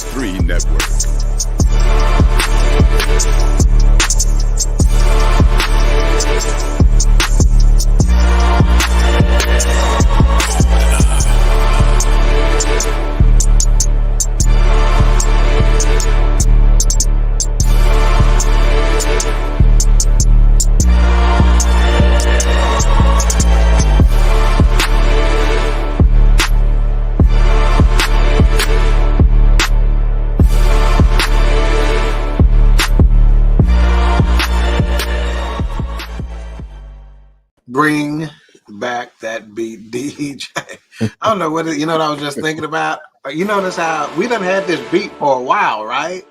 PS3 Network. Bring back that beat, DJ. I don't know what what I was just thinking about. You notice how we done had this beat for a while, right?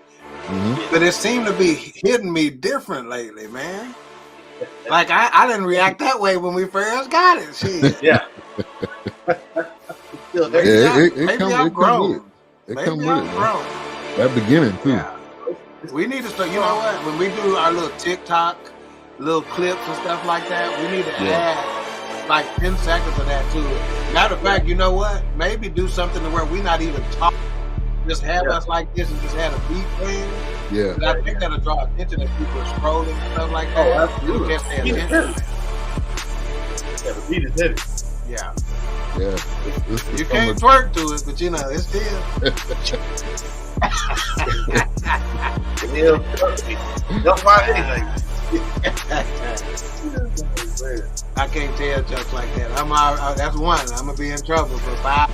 Mm-hmm. But it seemed to be hitting me different lately, man. Like I didn't react that way when we first got it. Shit. Yeah. Maybe I've grown. Maybe I've grown. That beginning too. Yeah. We need to start. You know what? When we do our little TikTok, little clips and stuff like that, we need to add like 10 seconds of that to it. Matter of fact, you know what? Maybe do something to where we not even talk. Just have us like this and just have a beat playing. Yeah. But I think that'll draw attention if people are scrolling and stuff like that. Oh, absolutely. Can't pay attention. Yeah, the beat is heavy. Yeah. Yeah. You can't twerk to it, but it's still. They'll find anything. I can't tell jokes like that. That's one. I'm gonna be in trouble for 5.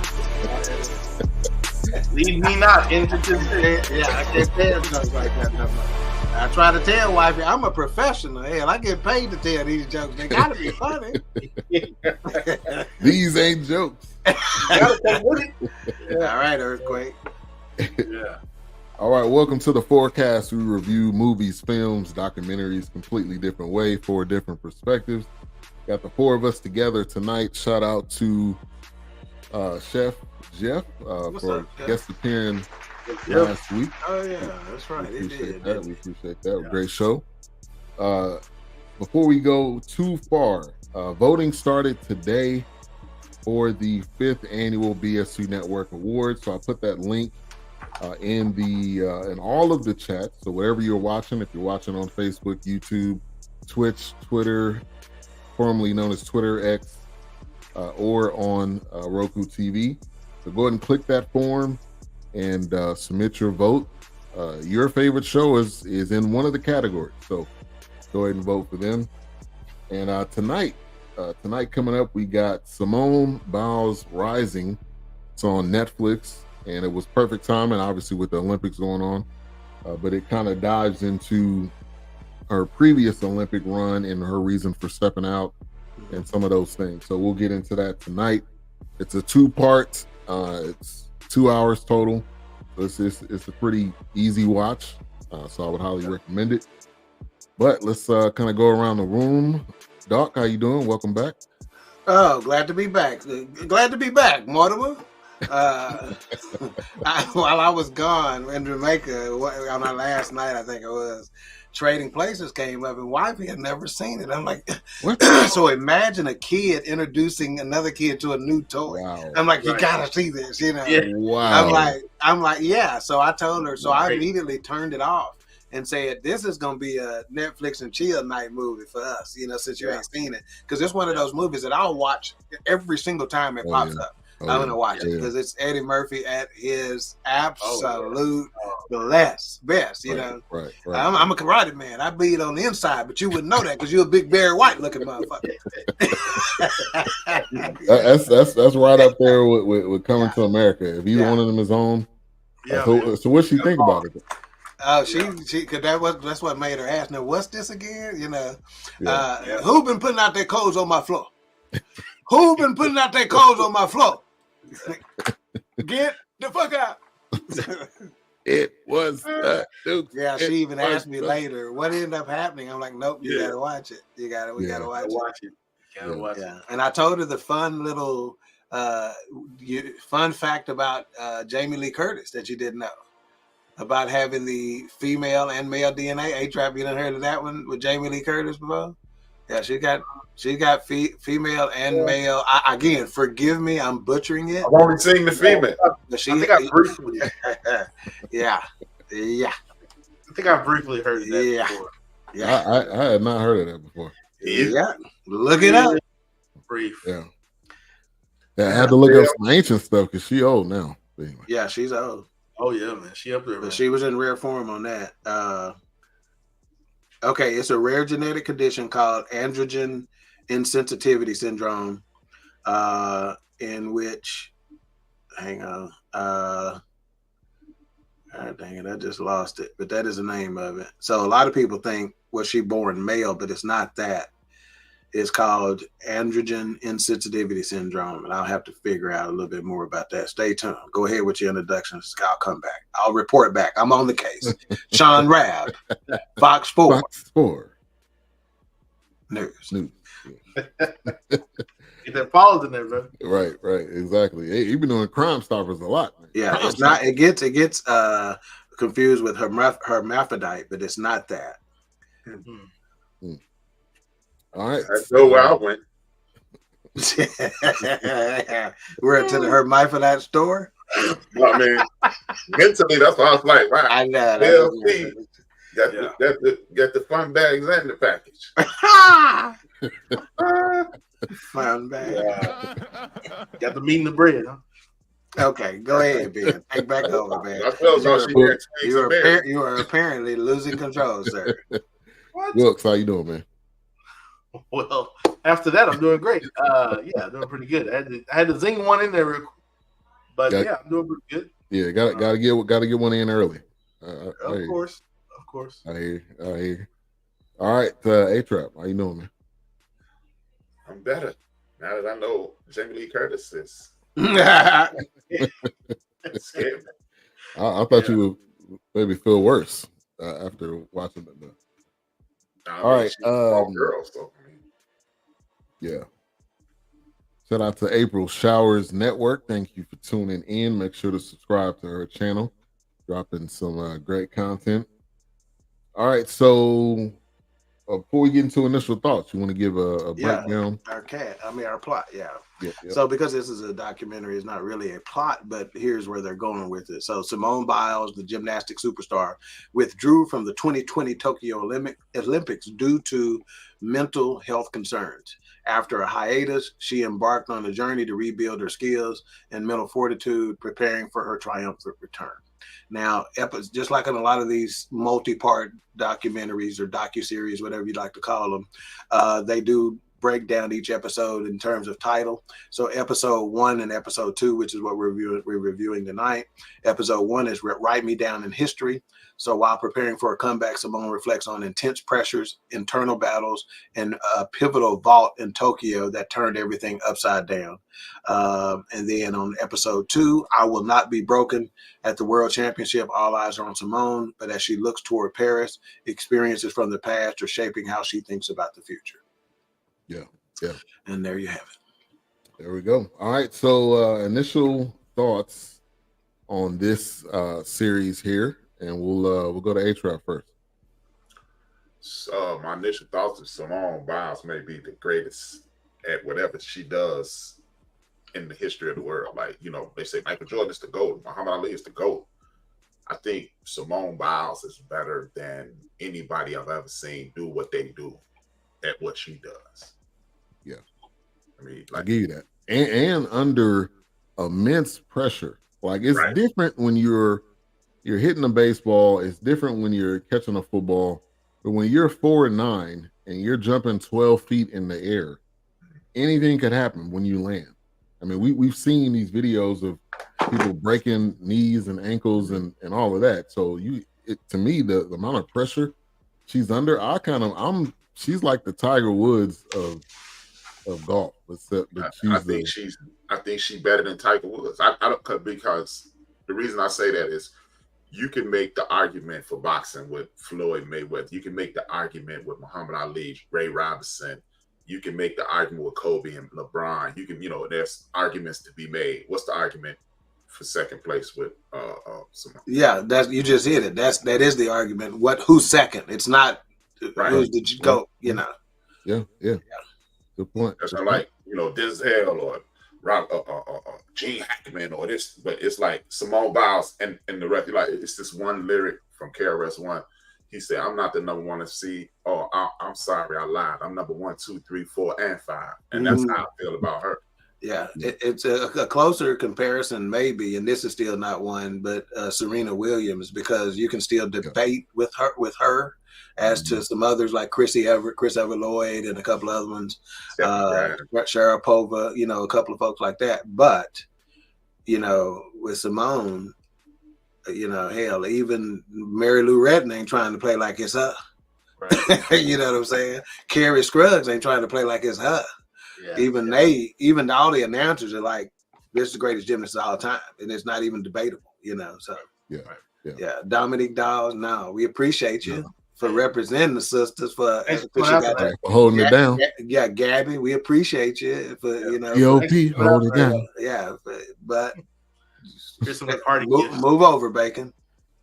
Leave me not into this. Yeah, I can't tell jokes like that no more. I try to tell wifey, I'm a professional. Hell, I get paid to tell these jokes. They gotta be funny. These ain't jokes. Gotta take with it. Yeah. All right, Earthquake. Yeah. All right, welcome to the Forecast. We review movies, films, documentaries, completely different way, 4 different perspectives. Got the 4 of us together tonight. Shout out to Chef Jeff for guest appearing last week. Oh yeah, that's right. We appreciate that. We appreciate that. Yeah. Great show. Before we go too far, voting started today for the 5th annual BSC Network Awards. So I'll put that link in all of the chats. So wherever you're watching, if you're watching on Facebook, YouTube, Twitch, Twitter, formerly known as Twitter X, or on Roku TV. So go ahead and click that form and submit your vote. Your favorite show is in one of the categories. So go ahead and vote for them. And tonight coming up, we got Simone Biles Rising. It's on Netflix. And it was perfect timing, obviously, with the Olympics going on. But it kind of dives into her previous Olympic run and her reason for stepping out and some of those things. So we'll get into that tonight. It's a 2-part. It's 2 hours total. So it's a pretty easy watch. So I would highly recommend it. But let's kind of go around the room. Doc, how you doing? Welcome back. Oh, glad to be back. Glad to be back, Mortimer. While I was gone in Jamaica on our last night, I think it was, Trading Places came up and wifey had never seen it. I'm like, what? So imagine a kid introducing another kid to a new toy. Wow. I'm like, you gotta see this, Yeah. Wow. I'm like, yeah. So I told her, so I immediately turned it off and said, this is gonna be a Netflix and chill night movie for us, since you ain't seen it. Because it's one of those movies that I'll watch every single time it pops up. I'm gonna watch it because it's Eddie Murphy at his absolute best. Right. I'm a karate man. I bleed on the inside, but you wouldn't know that because you're a big Barry White looking motherfucker. that's right up there with Coming to America. If either one of them is on, so what she think about it? She because that's what made her ask. Now, what's this again? Who been putting out their clothes on my floor? Who been putting out their clothes on my floor? Get the fuck out. It was Duke. Yeah, she even asked me later, what ended up happening? I'm like, nope, you gotta watch it. We gotta watch it. Yeah. And I told her the fun little fun fact about Jamie Lee Curtis that you didn't know. About having the female and male DNA. A-Trap, you done heard of that one with Jamie Lee Curtis before? Yeah, she got female and male. Again, forgive me, I'm butchering it. I've only seen the female. But I think I briefly. yeah. I think I briefly heard of that before. Yeah. I had not heard of that before. Yeah. Look it up. Brief. Yeah. I had to look up some ancient stuff because she old now. Anyway. Yeah, she's old. Oh yeah, man. She up there, man. But she was in rare form on that. Okay, it's a rare genetic condition called androgen insensitivity syndrome, in which, hang on, dang it, I just lost it, but that is the name of it. So a lot of people think, was she born male, but it's not that. It's called androgen insensitivity syndrome, and I'll have to figure out a little bit more about that. Stay tuned. Go ahead with your introductions. I'll come back. I'll report back. I'm on the case. Sean Rabb, Fox 4. Fox 4. News. Get that pause in there, bro. Right, exactly. Hey, you've been doing Crime Stoppers a lot, man. Yeah, it's not. It gets confused with hermaphrodite, but it's not that. Mm-hmm. All right. I know where I went. We're into the hermaphrodite store. I mean, mentally, that's what I was like. Right. I know. DLC, got the fun bags and the package. Fun bag. Yeah. Got the meat and the bread, huh? Okay, go ahead, Ben. Take back over, man. I felt You are apparently losing control, sir. What? Wilkes, how you doing, man? Well, after that, I'm doing great. Yeah, doing pretty good. I had to zing one in there real quick. But yeah, I'm doing pretty good. Yeah, gotta get one in early. Of course. I hear you. All right, A-Trap, how you doing, man? I'm better now that I know Jamie Lee Curtis is. Scared me. I thought you would maybe feel worse after watching it. All right, girl, so yeah. Shout out to April Showers Network. Thank you for tuning in. Make sure to subscribe to her channel. Dropping some great content. All right, so before we get into initial thoughts, you want to give a breakdown? Our plot, yeah. Yeah. So because this is a documentary, it's not really a plot, but here's where they're going with it. So Simone Biles, the gymnastic superstar, withdrew from the 2020 Tokyo Olympics due to mental health concerns. After a hiatus, she embarked on a journey to rebuild her skills and mental fortitude, preparing for her triumphant return. Now, just like in a lot of these multi-part documentaries or docuseries, whatever you'd like to call them, they do break down each episode in terms of title. So episode 1 and episode 2, which is what we're reviewing tonight. Episode 1 is Write Me Down in History. So while preparing for a comeback, Simone reflects on intense pressures, internal battles, and a pivotal vault in Tokyo that turned everything upside down. And then on episode 2, I Will Not Be Broken. At the World Championship, all eyes are on Simone, but as she looks toward Paris, experiences from the past are shaping how she thinks about the future. Yeah. And there you have it. There we go. All right. So initial thoughts on this series here, and we'll go to A-Trap first. So my initial thoughts is Simone Biles may be the greatest at whatever she does in the history of the world. Like, they say Michael Jordan is the GOAT, Muhammad Ali is the GOAT. I think Simone Biles is better than anybody I've ever seen do what they do at what she does. Yeah. I mean, I give you that. And under immense pressure. Like, it's different when you're hitting a baseball. It's different when you're catching a football. But when you're 4'9" and you're jumping 12 feet in the air, anything could happen when you land. I mean, we've seen these videos of people breaking knees and ankles and all of that. So to me, the amount of pressure she's under, she's like the Tiger Woods of golf. I think she's better than Tiger Woods. I don't, because the reason I say that is you can make the argument for boxing with Floyd Mayweather. You can make the argument with Muhammad Ali, Ray Robinson. You can make the argument with Kobe and LeBron. You can, there's arguments to be made. What's the argument for second place with Simone? Yeah, you just hit it. That is the argument. Who's second? It's not who's the GOAT, Yeah. Good point. That's not like, Denzel or Rob, Gene Hackman or this, but it's like Simone Biles and the rest. Like, it's this one lyric from KRS-One. He said, "I'm not the number one to see. Oh, I'm sorry, I lied. I'm number 1, 2, 3, 4, and 5." And that's how I feel about her. Yeah, it's a closer comparison, maybe, and this is still not one, but Serena Williams, because you can still debate with her as to some others like Chris Everett Lloyd, and a couple other ones, Sharapova, a couple of folks like that. But with Simone, hell, even Mary Lou Retton ain't trying to play like it's her. Right. You know what I'm saying? Carrie Scruggs ain't trying to play like it's her. Yeah, even all the announcers are like, this is the greatest gymnast of all time, and it's not even debatable, So Dominique Dawes, no, we appreciate you for representing the sisters, for holding it down. Yeah, Gabby, we appreciate you for EOP, hold it down. Yeah, but here's some party move over, Bacon.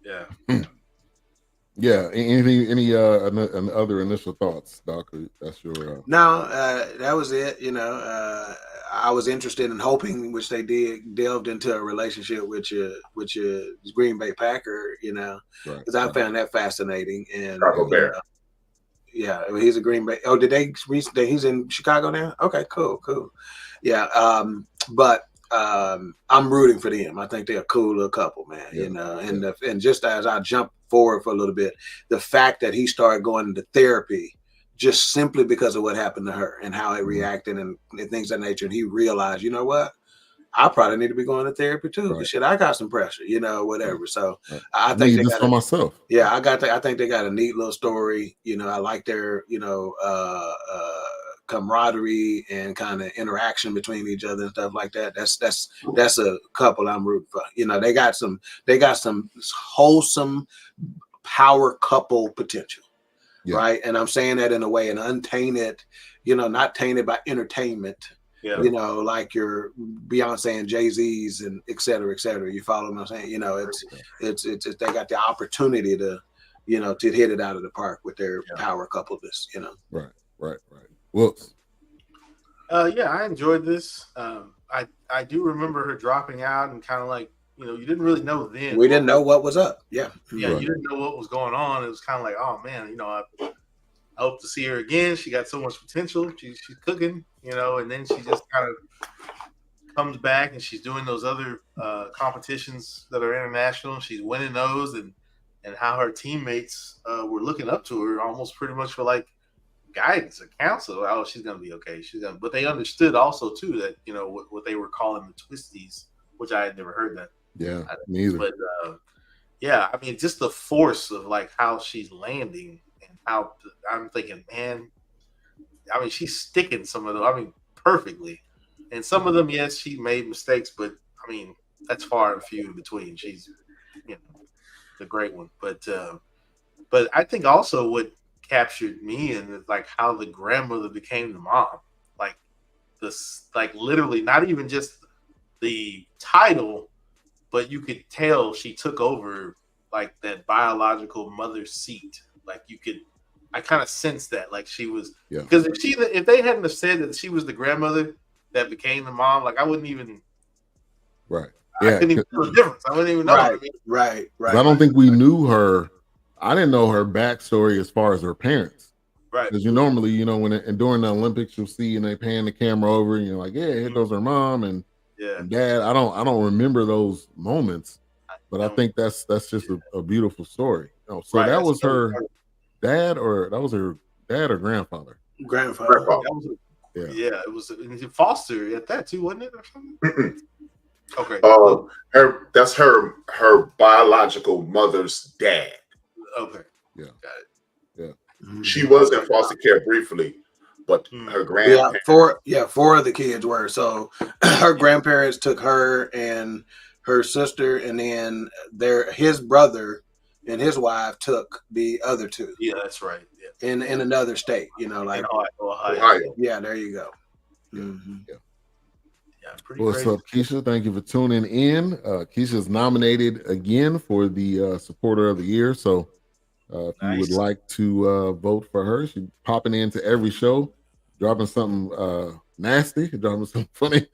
Yeah. Yeah. Any other initial thoughts, Doc? That's your No, that was it. I was interested in hoping, which they delved into a relationship with your Green Bay Packer, because I found that fascinating. And yeah, he's a Green Bay. Oh, he's in Chicago now? Okay, cool. Yeah, but I'm rooting for them. I think they're a cool little couple, man. And just as I jump forward for a little bit, the fact that he started going into therapy just simply because of what happened to her and how it reacted and things of that nature, and he realized, you know what, I probably need to be going to therapy too. Right. Shit, I got some pressure, whatever. Right. So I think they got for myself. Yeah, I think they got a neat little story. I like their camaraderie and kind of interaction between each other and stuff like that. That's a couple I'm rooting for. They got some wholesome power couple potential. Yeah. Right. And I'm saying that in a way, an untainted, not tainted by entertainment, like your Beyonce and Jay-Z's and et cetera, et cetera. You follow what I'm saying? It's they got the opportunity to hit it out of the park with their power coupleness, Right. Whoops. Yeah, I enjoyed this. I do remember her dropping out and kind of like, you didn't really know then. We didn't know what was up. Yeah. Yeah, right. You didn't know what was going on. It was kind of like, oh man, I hope to see her again. She got so much potential. She's cooking, and then she just kind of comes back and she's doing those other competitions that are international. She's winning those, and how her teammates were looking up to her almost pretty much for like guidance or counsel. Oh, she's gonna be okay. But they understood also too that what they were calling the twisties, which I had never heard that. Yeah, me either. But yeah, I mean, just the force of like how she's landing and how I'm thinking, man. I mean, she's sticking some of them. I mean, perfectly. And some of them, yes, she made mistakes, but I mean, that's far and few in between. She's, the great one. But I think also what captured me and like how the grandmother became the mom, like this, like literally not even just the title, but you could tell she took over like that biological mother seat. Like I kind of sensed that, like she was, because if they hadn't have said that she was the grandmother that became the mom, like I wouldn't even, right? I couldn't even tell the difference. I wouldn't even know. Right. I don't think we knew her. I didn't know her backstory as far as her parents. Right. Because you normally, and during the Olympics, you'll see and they pan the camera over and you're like, yeah, here goes her mom and dad. I don't remember those moments, but I think that's just a beautiful story. So that was her dad, or that was her dad or grandfather? Grandfather. Yeah, it was foster at that too, wasn't it, or something? Okay. That's her biological mother's dad. Okay. Yeah. Got it. Yeah. She was in foster care briefly, but her grandparents. Four of the kids were. So her grandparents took her and her sister, and then his brother and his wife took the other two. Yeah, that's right. Yeah. In another state, like Ohio. Yeah, there you go. Mm-hmm. Pretty What's up, Keisha? Thank you for tuning in. Keisha's nominated again for the Supporter of the Year. So If you would like to vote for her, she's popping into every show, dropping something nasty, dropping something funny,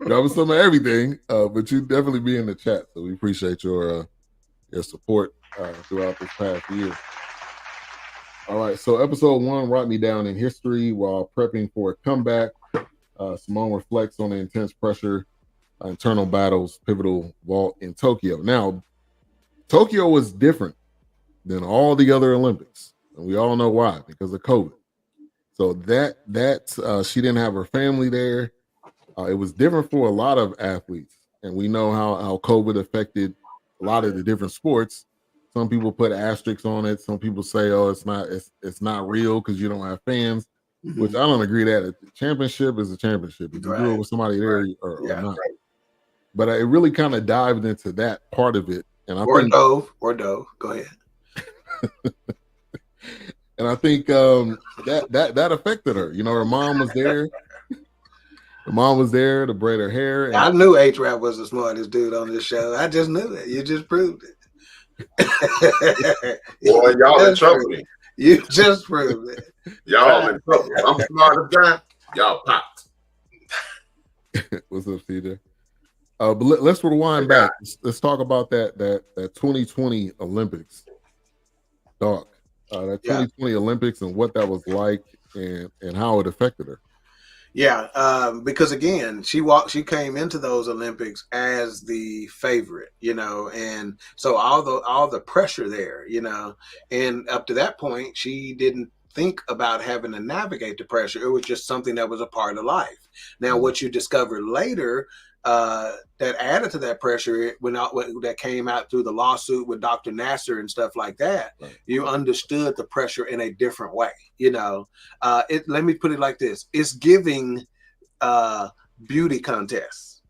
dropping some of everything. But you definitely be in the chat, so we appreciate your support throughout this past year. All right, so episode 1, Write Me Down in History. While prepping for a comeback, Simone reflects on the intense pressure, internal battles, pivotal vault in Tokyo. Now, Tokyo was different than all the other Olympics, and we all know why, because of COVID. So that she didn't have her family there. It was different for a lot of athletes, and we know how COVID affected a lot of the different sports. Some people put asterisks on it. Some people say, "Oh, it's not real because you don't have fans," which I don't agree that. A championship is a championship. If you do it with somebody there or not. Right. But it really kind of dived into that part of it, and I think Dove. Go ahead. And I think that affected her. You know, her mom was there. Her mom was there to braid her hair. And I knew H-Rap was the smartest dude on this show. I just knew it. You just proved it. Boy, y'all in trouble. You just proved it. Y'all in trouble. I'm smart guy. Y'all popped. What's up, CJ? But let's rewind back. Let's talk about that 2020 Olympics. Dog. That 2020 Olympics and what that was like and how it affected her. Yeah, because again, she came into those Olympics as the favorite, you know, and so all the pressure there, you know, and up to that point, she didn't think about having to navigate the pressure. It was just something that was a part of life. Now, what you discover later that added to that pressure that came out through the lawsuit with Dr. Nasser and stuff like that, you understood the pressure in a different way. You know, let me put it like this: it's giving beauty contests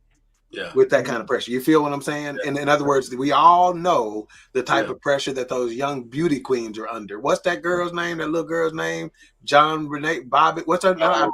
with that kind of pressure. You feel what I'm saying? And in other words, we all know the type of pressure that those young beauty queens are under. What's that girl's name? That little girl's name? John Renee Bobbitt. What's her name?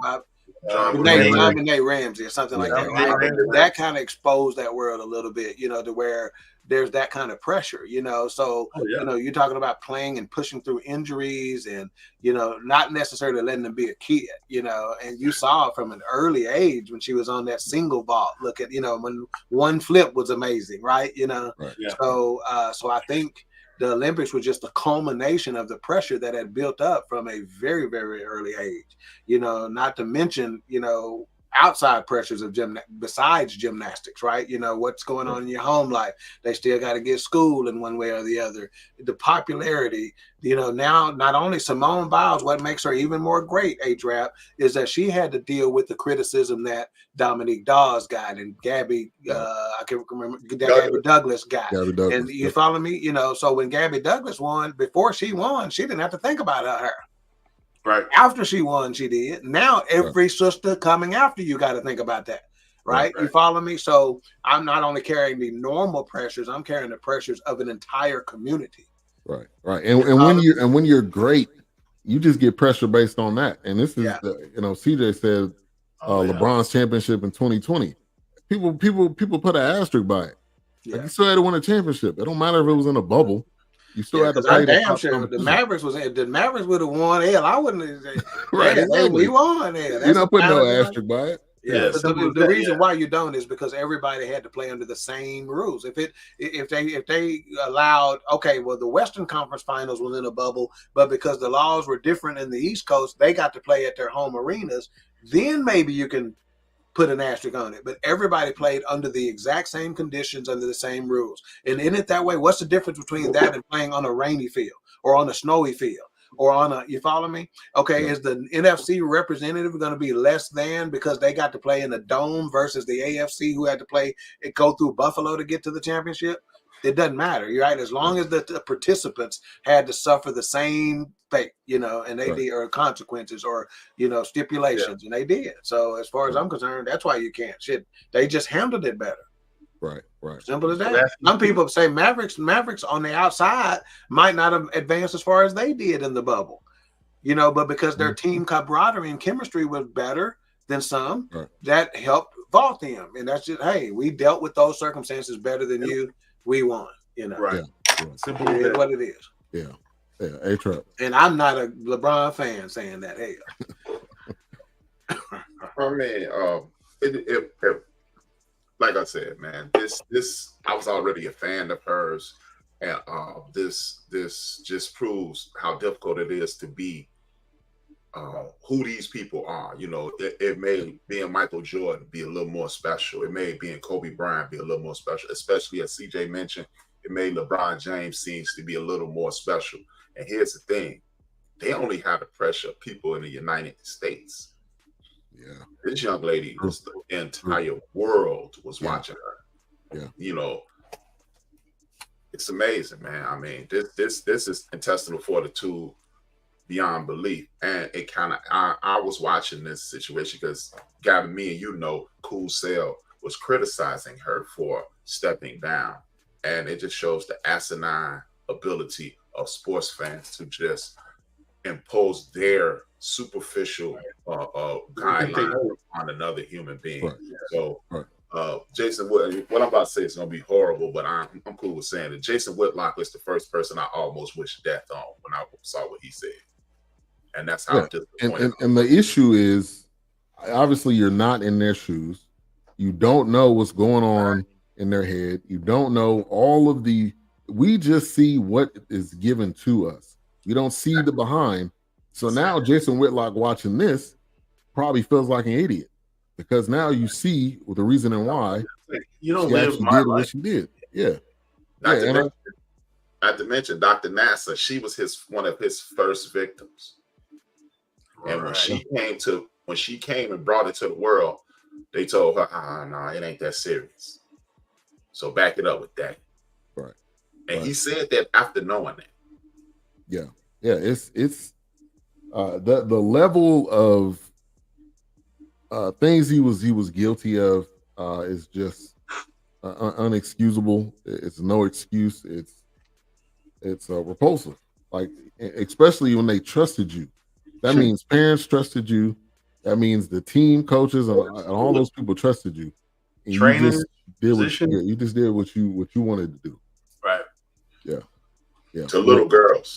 Renee Ramsey or something like that, right? That kind of exposed that world a little bit, you know, to where there's that kind of pressure, you know. So, you know, you're talking about playing and pushing through injuries and, you know, not necessarily letting them be a kid, you know. And you saw from an early age when she was on that single vault, look at, you know, when one flip was amazing, right? You know, so I think the Olympics was just a culmination of the pressure that had built up from a very, very early age, you know, not to mention, you know, outside pressures of besides gymnastics, right? You know, what's going on in your home life. They still got to get school in one way or the other. The popularity, you know, now not only Simone Biles, what makes her even more great, H-Rap, is that she had to deal with the criticism that Dominique Dawes got and Gabby, I can't remember, Gabby Douglas got. And you follow me? You know, so when Gabby Douglas won, before she won, she didn't have to think about her. Right. After she won, she did. Now every sister coming after you got to think about that. Right? You follow me? So I'm not only carrying the normal pressures, I'm carrying the pressures of an entire community. Right. And when you're great, you just get pressure based on that. And this is you know, CJ said LeBron's championship in 2020. People put an asterisk by it. Like, you still had to win a championship. It don't matter if it was in a bubble. You still had to play. Damn sure the Mavericks would have won. Hell, I wouldn't. We won. You're not putting no asterisk by it. The reason why you don't is because everybody had to play under the same rules. If they allowed, the Western Conference Finals was in a bubble, but because the laws were different in the East Coast, they got to play at their home arenas. Then maybe you can put an asterisk on it, but everybody played under the exact same conditions, under the same rules. And in it that way, what's the difference between that and playing on a rainy field or on a snowy field or on a, you follow me? Okay, is the NFC representative going to be less than because they got to play in a dome versus the AFC who had to play and go through Buffalo to get to the championship? It doesn't matter, you're right? As long as the participants had to suffer the same fate, you know, and they did, or consequences, or, you know, stipulations, and they did. So as far as I'm concerned, that's why you can't. They just handled it better. Right. Simple as that. Some people say Mavericks on the outside might not have advanced as far as they did in the bubble, you know, but because their team camaraderie and chemistry was better than some, that helped vault them. And that's just, hey, we dealt with those circumstances better than you. We won, you know. Simple as what it is. Yeah, A-Trap. And I'm not a LeBron fan saying that. Hey, I mean, like I said, man, this I was already a fan of hers, and this just proves how difficult it is to be who these people are. You know, it made being Michael Jordan be a little more special. It made being Kobe Bryant be a little more special, especially as CJ mentioned. It made LeBron James seems to be a little more special. And here's the thing: they only have the pressure of people in the United States. Yeah, this young lady was the entire world was watching her. Yeah, you know, it's amazing, man. I mean, this is intestinal fortitude beyond belief. And it kind of, I was watching this situation because Gavin, me and you know, Cool Cell was criticizing her for stepping down. And it just shows the asinine ability of sports fans to just impose their superficial guidelines on another human being. Right. So, Jason, what I'm about to say is going to be horrible, but I'm cool with saying that Jason Whitlock was the first person I almost wished death on when I saw what he said. And that's how disappointed. And the issue is, obviously, you're not in their shoes. You don't know what's going on in their head. You don't know all of the. We just see what is given to us. We don't see the behind. So now Jason Whitlock watching this probably feels like an idiot because now you see the reason and why you don't live my life. What she did. Yeah. Not to mention Dr. NASA, she was one of his first victims. And when she came and brought it to the world, they told her, no, it ain't that serious. So back it up with that. Right. And he said that after knowing that. Yeah. Yeah. It's the level of things he was guilty of is just unexcusable. It's no excuse. It's repulsive. Like, especially when they trusted you. That means parents trusted you. That means the team, coaches, and all those people trusted you. And Trainers, you just did what you wanted to do. Right. Yeah. Yeah. To little girls.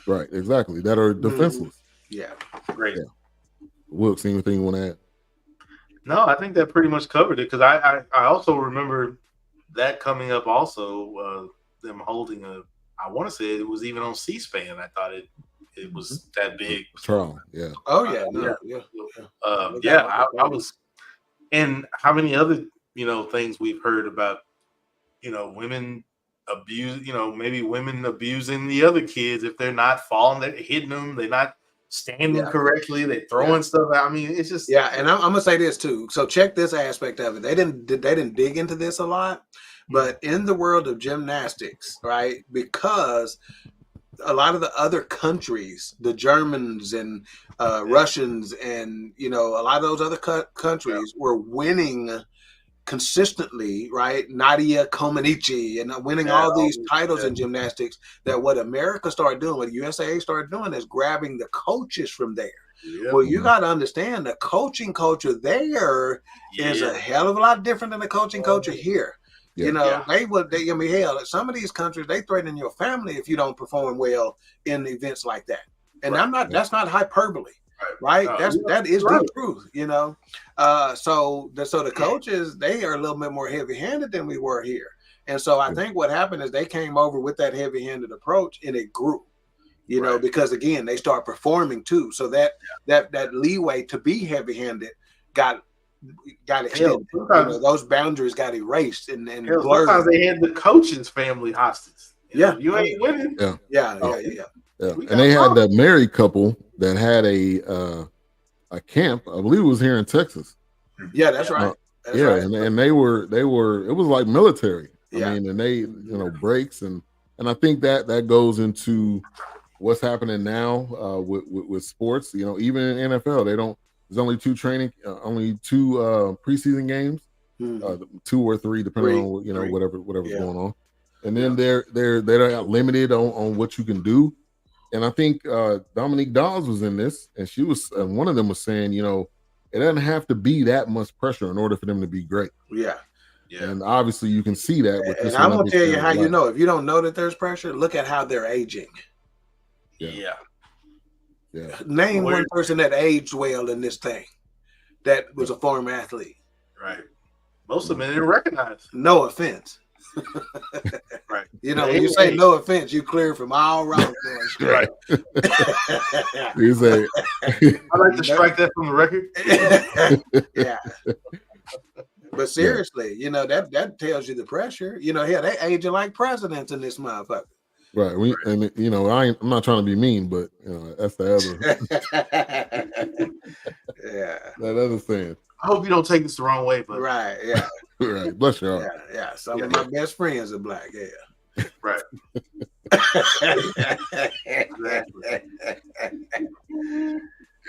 Right. Exactly. That are defenseless. Yeah. Great. Yeah. Wilkes, anything you want to add? No, I think that pretty much covered it because I also remember that coming up also, them holding I want to say it was even on C-SPAN. I thought it was that big. Trial, yeah. Oh, yeah. I was. And how many other, things we've heard about, women abuse, maybe women abusing the other kids if they're not falling, they're hitting them, they're not standing correctly, they're throwing stuff out. I mean, it's just and I'm gonna say this too. So check this aspect of it. They didn't dig into this a lot, but in the world of gymnastics, right? Because a lot of the other countries, the Germans and Russians, and a lot of those other countries were winning consistently, right? Nadia Comaneci and winning all these titles in gymnastics. That what America started doing, what USA started doing, is grabbing the coaches from there. Yeah. Well, you got to understand the coaching culture there is a hell of a lot different than the coaching culture here. Yeah. Hell, some of these countries, they threaten your family if you don't perform well in events like that. And that's not hyperbole, right? That is the truth, So the coaches, they are a little bit more heavy-handed than we were here. And so I think what happened is they came over with that heavy-handed approach and it grew, because again, they start performing too. So that leeway to be heavy-handed got extended. Those boundaries got erased and blurred. Sometimes they had the coach's family hostage. You ain't winning. Yeah. And they had that married couple that had a camp. I believe it was here in Texas. Yeah, that's right. And they were. It was like military. I mean, and they breaks and I think that goes into what's happening now with sports. Even in NFL, there's only two preseason games, 2 or 3 depending on whatever's going on, and then they're limited on what you can do. And I think Dominique Dawes was in this, and she was one of them was saying, it doesn't have to be that much pressure in order for them to be great. Yeah. Yeah. And obviously you can see that with this. And I'm gonna tell you how you life. know. If you don't know that there's pressure, look at how they're aging. Yeah. Name one person that aged well in this thing that was a former athlete. Right. Most of them didn't recognize. No offense. Right. You know, when you say no offense, you clear from all wrong. Right. You say, I'd like to strike that from the record. Yeah. But seriously, you know, that tells you the pressure. You know, hell, they aging like presidents in this motherfucker. Right. And you know, I'm not trying to be mean, but you know, that's the other. Yeah. That other saying. I hope you don't take this the wrong way, but Right. Yeah. Right. Bless your heart. Yeah. Some of my best friends are black. Yeah. Right.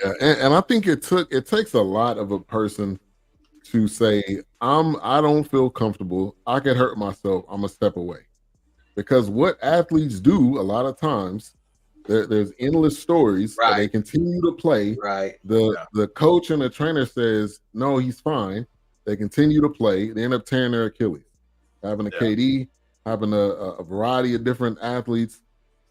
Yeah, and I think it takes a lot of a person to say, I don't feel comfortable. I can hurt myself. I'm gonna step away. Because what athletes do a lot of times, there's endless stories that they continue to play. Right. The coach and the trainer says, no, he's fine. They continue to play. They end up tearing their Achilles. Having a KD, having a variety of different athletes.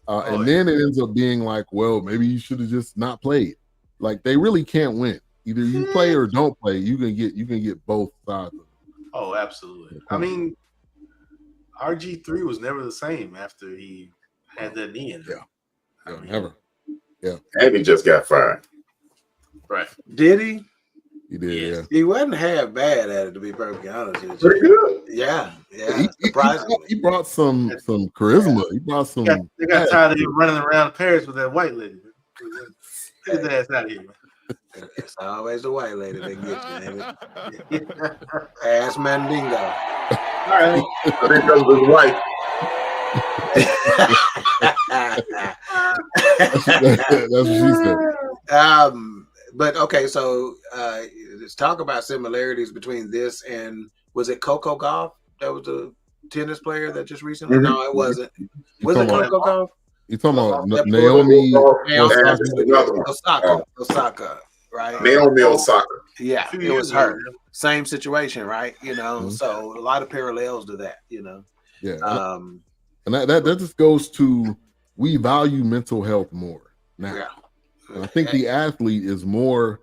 Then it ends up being like, well, maybe you should have just not played. Like, they really can't win. Either you play or don't play. You can get both sides of it. Oh, absolutely. I mean, RG3 was never the same after he had that knee injury. Never. Yeah. And he just got fired. Right. Did he? He did, yeah. He wasn't half bad at it, to be perfectly honest with you. Pretty good. Yeah. He brought some charisma. He brought some. They got tired of him running around Paris with that white lady. Get his ass out of here, man. It's always the white lady that gets you. Ass Mandingo. All right. I think that was white. That's what she said. But okay, so let's talk about similarities between this and, was it Coco Gauff? That was the tennis player that just recently. No, it wasn't. Was it Coco Gauff? You talking about Naomi Osaka, right? Naomi Osaka. Yeah, it was her. Same situation, right? You know, so a lot of parallels to that. You know. Yeah. And that just goes to, we value mental health more now. Yeah. And I think the athlete is more,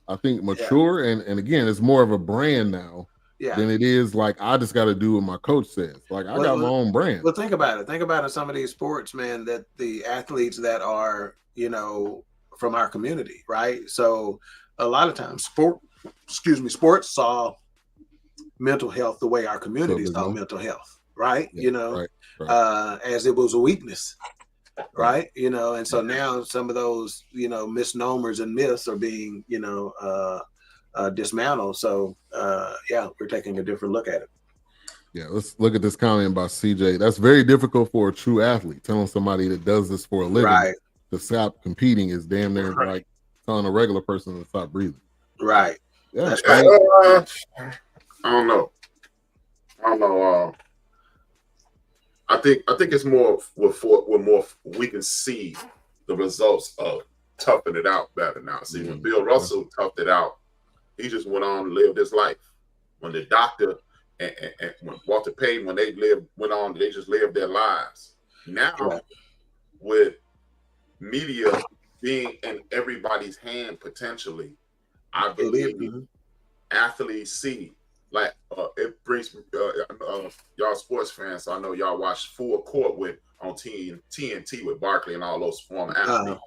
mature, and again, it's more of a brand now than it is like, I just got to do what my coach says. Like, I got my own brand. Well, think about it. Think about it. Some of these sports, man, that the athletes that are, you know, from our community, right? So a lot of times sports saw mental health the way our community saw mental health, right? Yeah, you know, right. As it was a weakness. Right. You know, and so now some of those, you know, misnomers and myths are being, you know, dismantled. So, we're taking a different look at it. Yeah. Let's look at this comment by CJ. That's very difficult for a true athlete. Telling somebody that does this for a living to stop competing is damn near like telling a regular person to stop breathing. Right. Yeah. That's right. I don't know. I think it's more we can see the results of toughing it out better now. See, when Bill Russell toughed it out, he just went on and lived his life. When the doctor and when Walter Payton, when they went on, they just lived their lives. Now, with media being in everybody's hand potentially, I believe athletes see. Like it brings y'all sports fans. So I know y'all watch Full Court on TNT with Barkley and all those former athletes.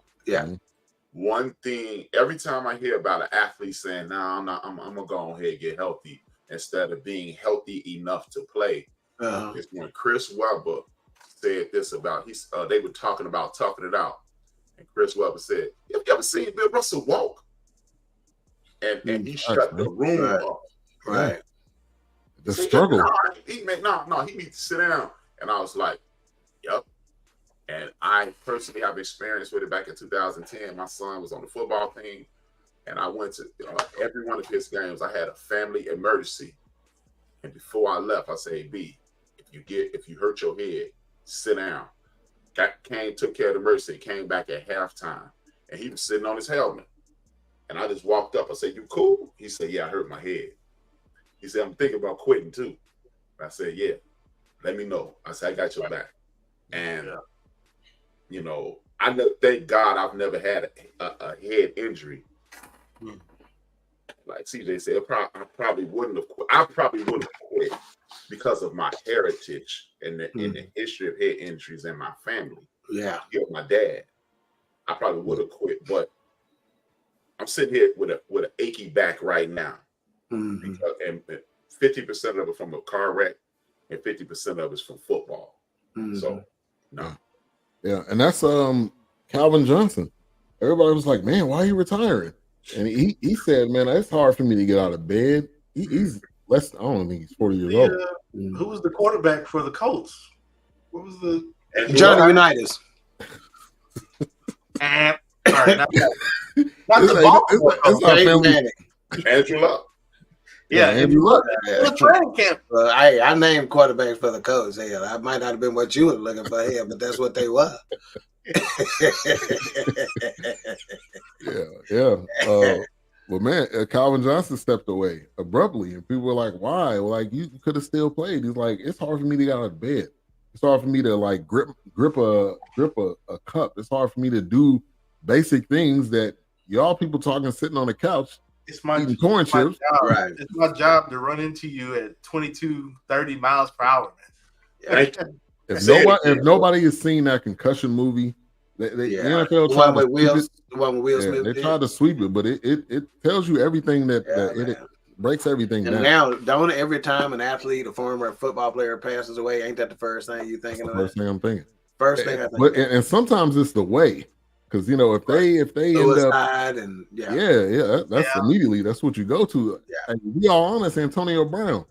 One thing, every time I hear about an athlete saying, "No, I'm not. I'm gonna go ahead and get healthy," instead of being healthy enough to play, it's when Chris Webber said this about they were talking about toughing it out, and Chris Webber said, "Have you ever seen Bill Russell walk?" And he shut the room up. Right. The struggle. He need to sit down. And I was like, yep. And I personally have experience with it back in 2010. My son was on the football team, and I went to every one of his games. I had a family emergency. And before I left, I said, B, if you hurt your head, sit down. Took care of the emergency, came back at halftime, and he was sitting on his helmet. And I just walked up. I said, "You cool?" He said, "Yeah, I hurt my head." He said, "I'm thinking about quitting too." I said, yeah, let me know. I said, I got your back. And, you know, thank God I've never had a head injury. Like CJ said, I probably wouldn't have quit. I probably wouldn't have quit because of my heritage and the history of head injuries in my family. Yeah. My dad. I probably would have quit, but I'm sitting here with an achy back right now. Because, and 50% of it from a car wreck and 50% of it's from football. So no. Yeah, and that's Calvin Johnson. Everybody was like, man, why are you retiring? And he said, man, it's hard for me to get out of bed. He's less, I don't think he's 40 years old. Who was the quarterback for the Colts? What was the Johnny Unitas? Sorry, not the Andrew Luck. Yeah, Andrew Luck. The training camp. Hey, I named quarterbacks for the Colts. Hell, I might not have been what you were looking for here, but that's what they were. Yeah. Well, man, Calvin Johnson stepped away abruptly, and people were like, "Why?" Well, like, you could have still played. He's like, "It's hard for me to get out of bed. It's hard for me to like grip a cup. It's hard for me to do basic things that y'all people talking sitting on the couch." It's my corn chips. Right. It's my job to run into you at 22, 30 miles per hour, man. If nobody has seen that concussion movie, the NFL tried to Smith. They tried to sweep it, but it tells you everything that it breaks everything down. Now, don't every time an athlete, a former football player passes away, ain't that the first thing you thinking of? First thing I'm thinking. First thing I think. And sometimes it's the way. Because if they end up and that's immediately that's what you go to. Yeah. And to be all honest, Antonio Brown,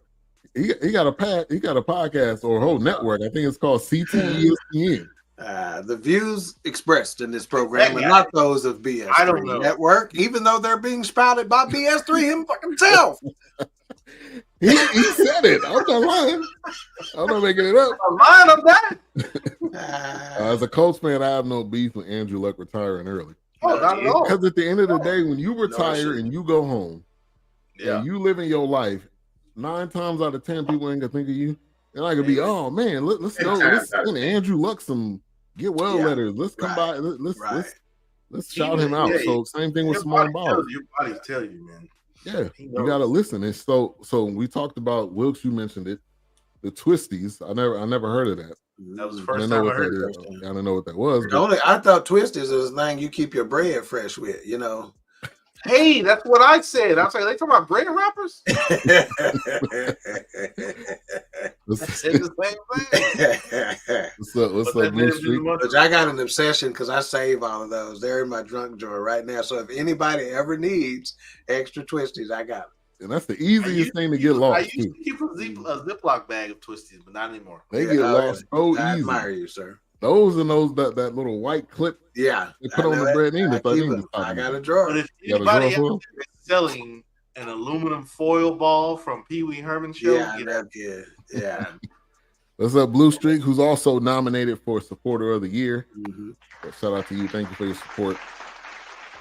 he got a podcast or a whole network. I think it's called CTESPN. The views expressed in this program are not those of BS3 I don't know. Network, even though they're being spouted by BS3 him fucking self. He said it. I'm not lying. I'm not making it up. I'm lying on that. As a Colts fan, I have no beef with Andrew Luck retiring early. Oh, not at all. Because at the end of the day, when you retire and you go home and you live in your life, 9 times out of 10 people ain't gonna think of you. And I could be, oh man, let's go. Let's send Andrew Luck some get well letters. Let's come by. Let's shout him out. So same thing with Simone Biles. Your body tell you, man. Yeah, you gotta listen. And so we talked about Wilkes. You mentioned it, the twisties. I never heard of that. That was the first time I heard it. I don't know what that was. I thought twisties was a thing you keep your bread fresh with. You know. Hey, that's what I said. I was like, they talking about bread wrappers? I said the same thing. What's up, Blue Streak? But I got an obsession because I save all of those. They're in my drunk drawer right now. So if anybody ever needs extra twisties, I got them. And that's the easiest thing to get lost. I used to keep a Ziploc bag of twisties, but not anymore. They get lost so easy. I admire you, sir. Those and that little white clip. Yeah, they put on the bread. I got a drawer. But if anybody is selling an aluminum foil ball from Pee Wee Herman show, that's good. Yeah. What's up, Blue Streak, who's also nominated for Supporter of the Year. Shout out to you. Thank you for your support.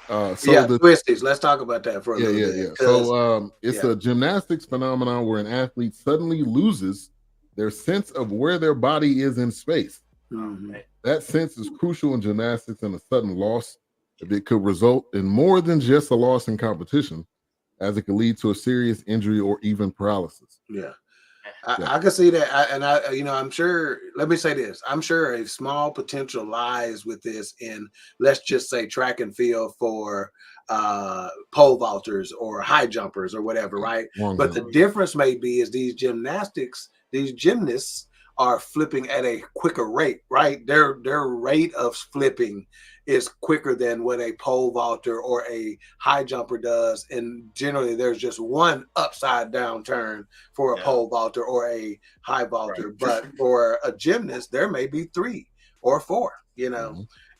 The twisties. Let's talk about that for a little bit. Yeah. So it's a gymnastics phenomenon where an athlete suddenly loses their sense of where their body is in space. That sense is crucial in gymnastics, and a sudden loss it could result in more than just a loss in competition, as it could lead to a serious injury or even paralysis. I can see that. I'm sure, let me say this. I'm sure a small potential lies with this in, let's just say, track and field for pole vaulters or high jumpers or whatever, right? But the difference may be is these gymnasts are flipping at a quicker rate, right? Their rate of flipping is quicker than what a pole vaulter or a high jumper does. And generally there's just one upside down turn for a pole vaulter or a high vaulter. Right. But for a gymnast, there may be 3 or 4,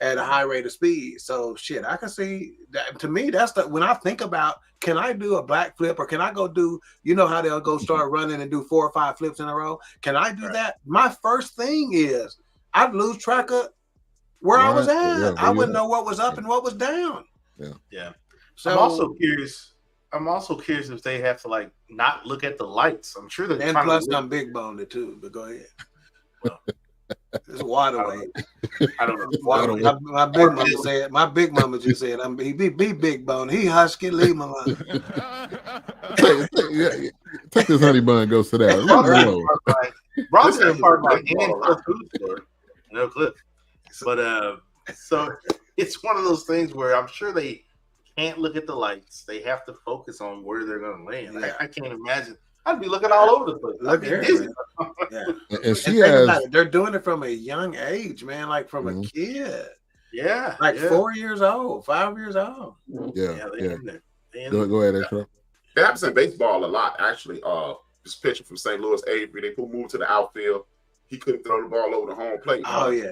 at a high rate of speed. So shit, I can see that. To me, that's when I think about, can I do a back flip or can I go do, how they'll go start running and do 4 or 5 flips in a row? Can I do that? My first thing is I'd lose track of where I was at. I wouldn't know what was up and what was down. Yeah. So I'm also curious I'm also curious if they have to like not look at the lights. I'm sure they're And trying plus, to I'm big boned too. But go ahead. Well, It's water weight. I don't know. My big mama said. My big mama just said, "He be big bone. He husky. Leave him alone." Take this honey bun and go sit down. Bronson is part of my hand food store. No clip. But so it's one of those things where I'm sure they can't look at the lights. They have to focus on where they're going to land. Yeah. I can't imagine. I'd be looking all over the place. Look here, and she has. They're doing it from a young age, man. Like from a kid. Yeah, like 4 years old, 5 years old. Yeah. Go ahead, Extra. It happens in baseball a lot, actually. This pitcher from St. Louis, Avery, they moved to the outfield. He couldn't throw the ball over the home plate. Oh yeah,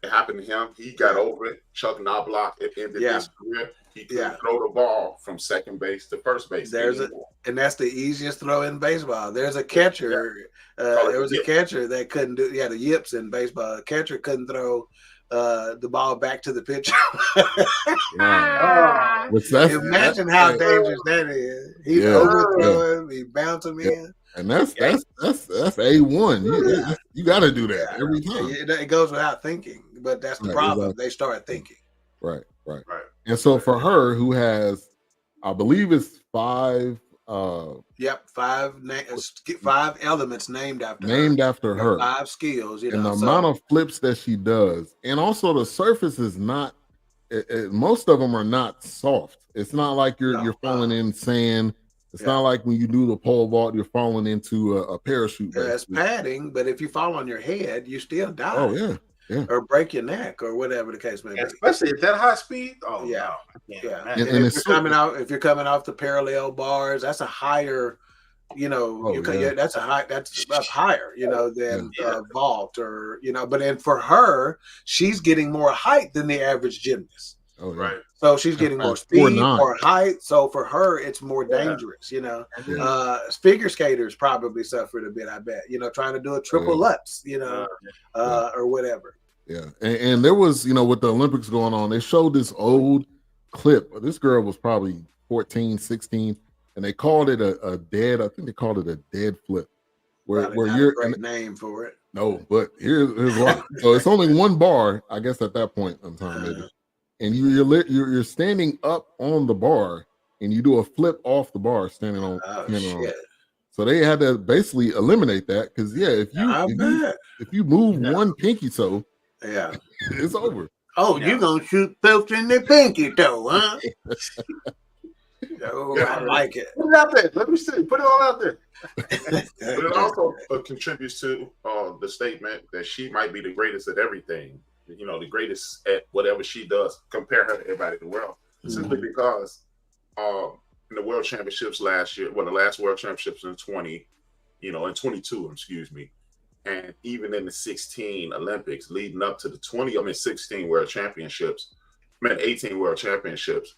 it happened to him. He got over it. Chuck Knobloch, it ended his career. He couldn't throw the ball from second base to first base. And that's the easiest throw in baseball. There's a catcher. There was a catcher that couldn't do. Yeah, the yips in baseball. A catcher couldn't throw the ball back to the pitcher. Imagine how dangerous that is. He's overthrowing. He bounce him in. And that's A1. You got to do that every time. It goes without thinking, but that's the problem. Exactly. They start thinking. Right. And so for her, who has, I believe it's 5. 5 elements named after her. 5 skills. And the amount of flips that she does, and also the surface is not. Most of them are not soft. It's not like you're falling in sand. It's not like when you do the pole vault, you're falling into a parachute. It's padding, but if you fall on your head, you still die. Oh yeah. Or break your neck, or whatever the case may be. Especially at that high speed. Oh yeah. And if you're coming off the parallel bars, that's a higher, that's up higher, than vault or But then for her, she's getting more height than the average gymnast. Oh right. So she's getting more speed, more height. So for her, it's more dangerous. Figure skaters probably suffered a bit. I bet. Trying to do a triple Lutz. Or whatever. Yeah, and there was, with the Olympics going on, they showed this old clip. This girl was probably 14, 16, and they called it a dead. I think they called it a dead flip. Where you're a great name for it. No, but here's why. So it's only one bar, I guess, at that point in time, maybe. And you're standing up on the bar, and you do a flip off the bar, standing on. So they had to basically eliminate that because if you move one pinky toe, it's over. Oh, you're gonna shoot folks in the pinky toe, huh? I like it. Put it out there. Let me see. Put it all out there. But it also contributes to the statement that she might be the greatest at everything. The greatest at whatever she does. Compare her to everybody in the world. Simply because in the World Championships last year, the last World Championships in 22, excuse me, and even in the 16 Olympics leading up to the 16 World Championships, 18 World Championships,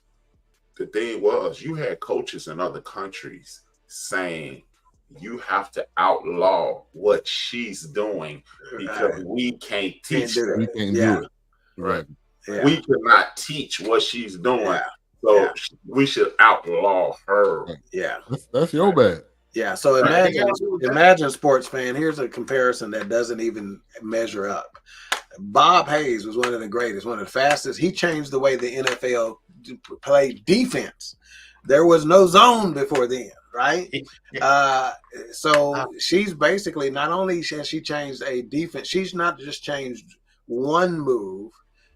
the thing was you had coaches in other countries saying, you have to outlaw what she's doing because we can't teach her. We can't do it. Right. Yeah. We cannot teach what she's doing. So we should outlaw her. Yeah. That's your bad. Yeah. So imagine sports fan. Here's a comparison that doesn't even measure up. Bob Hayes was one of the greatest, one of the fastest. He changed the way the NFL played defense. There was no zone before then, right? So she's basically, not only has she changed a defense, she's not just changed one move,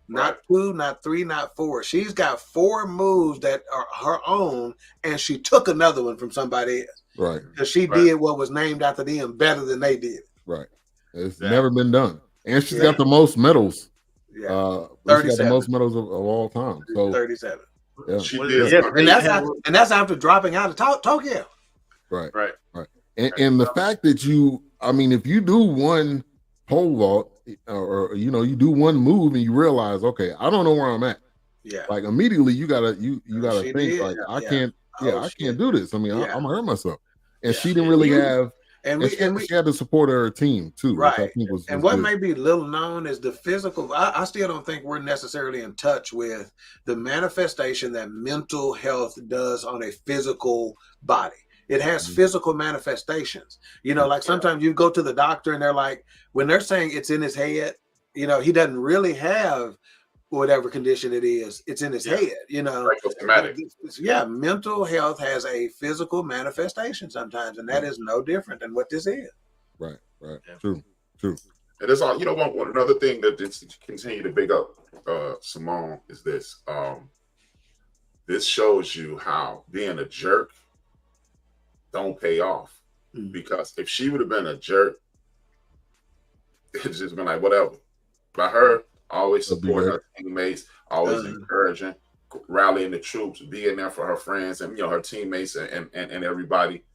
not 2, not 3, not 4. She's got 4 moves that are her own, and she took another one from somebody else. Right. Because she did what was named after them better than they did. Right. It's never been done. And she's got the most medals. Yeah. 37. She's got the most medals of all time. So 37. Yeah. She did. And that's after dropping out of Tokyo. Right. And the fact that if you do one pole vault or you do one move and you realize, okay, I don't know where I'm at. Yeah. Like immediately you gotta think like I can't do this. I'm gonna hurt myself. And she didn't really have And she had the support of her team too, right? Which I think was and what good. may be little known is the physical. I still don't think we're necessarily in touch with the manifestation that mental health does on a physical body. It has physical manifestations. Like sometimes you go to the doctor and they're like, when they're saying it's in his head, he doesn't really have whatever condition it is, it's in his head, mental health has a physical manifestation sometimes, and that is no different than what this is. Right. True. And it's all, one another thing that just continue to big up Simone is this. This shows you how being a jerk don't pay off. Because if she would have been a jerk, it's just been like whatever. But her always supporting her teammates, always encouraging, rallying the troops, being there for her friends and her teammates and everybody.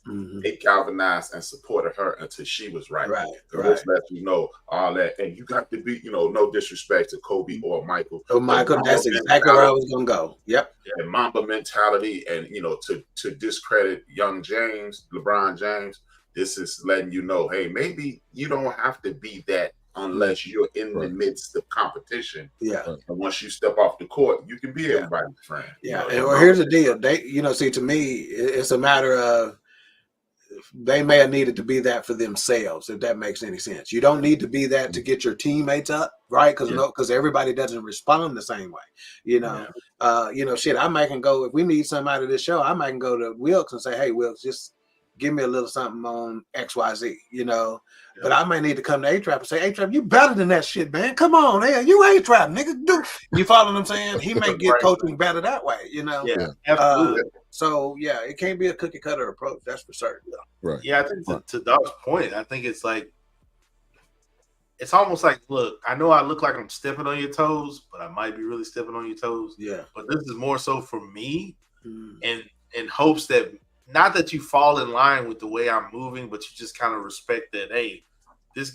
They galvanized and supported her until she was right. So this lets you know all that, and you got to be, no disrespect to Kobe or Michael. Oh, Michael, that's exactly where I was gonna go. Yep. And Mamba mentality, and to discredit young LeBron James. This is letting you know, hey, maybe you don't have to be that unless you're in the midst of competition. And once you step off the court, you can be everybody's friend. Here's the deal. They, see, to me, it's a matter of they may have needed to be that for themselves, if that makes any sense. You don't need to be that to get your teammates up, right? Because everybody doesn't respond the same way. Shit, I might can go, if we need somebody to this show, I might can go to Wilkes and say, hey, Wilkes, just give me a little something on XYZ, But I may need to come to A-Trap and say, A-Trap, you better than that shit, man. Come on, man. You A-Trap, nigga. You follow what I'm saying? He may get coaching better that way, Yeah, absolutely. It can't be a cookie cutter approach. That's for certain. Right. Yeah, I think to Doc's point, I think it's like, it's almost like, look, I know I look like I'm stepping on your toes, but I might be really stepping on your toes. Yeah. But this is more so for me and in hopes that, not that you fall in line with the way I'm moving, but you just kind of respect that, hey, this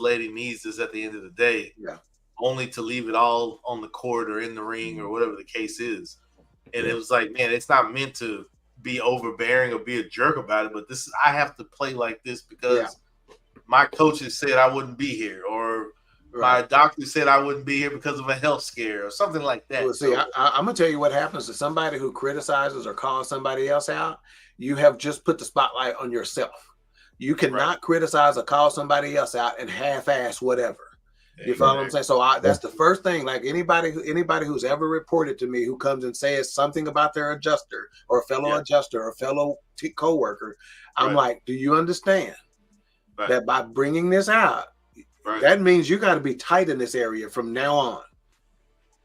lady needs this at the end of the day. Yeah. Only to leave it all on the court or in the ring or whatever the case is. And it was like, man, it's not meant to be overbearing or be a jerk about it, but I have to play like this because my coaches said I wouldn't be here, or my doctor said I wouldn't be here because of a health scare or something like that. Well, see, I'm going to tell you what happens to somebody who criticizes or calls somebody else out. You have just put the spotlight on yourself. You cannot criticize or call somebody else out and half-ass whatever. You follow what I'm saying? So that's the first thing. Like anybody who's ever reported to me who comes and says something about their adjuster or a fellow adjuster or fellow co-worker, I'm like, do you understand that by bringing this out, that means you got to be tight in this area from now on.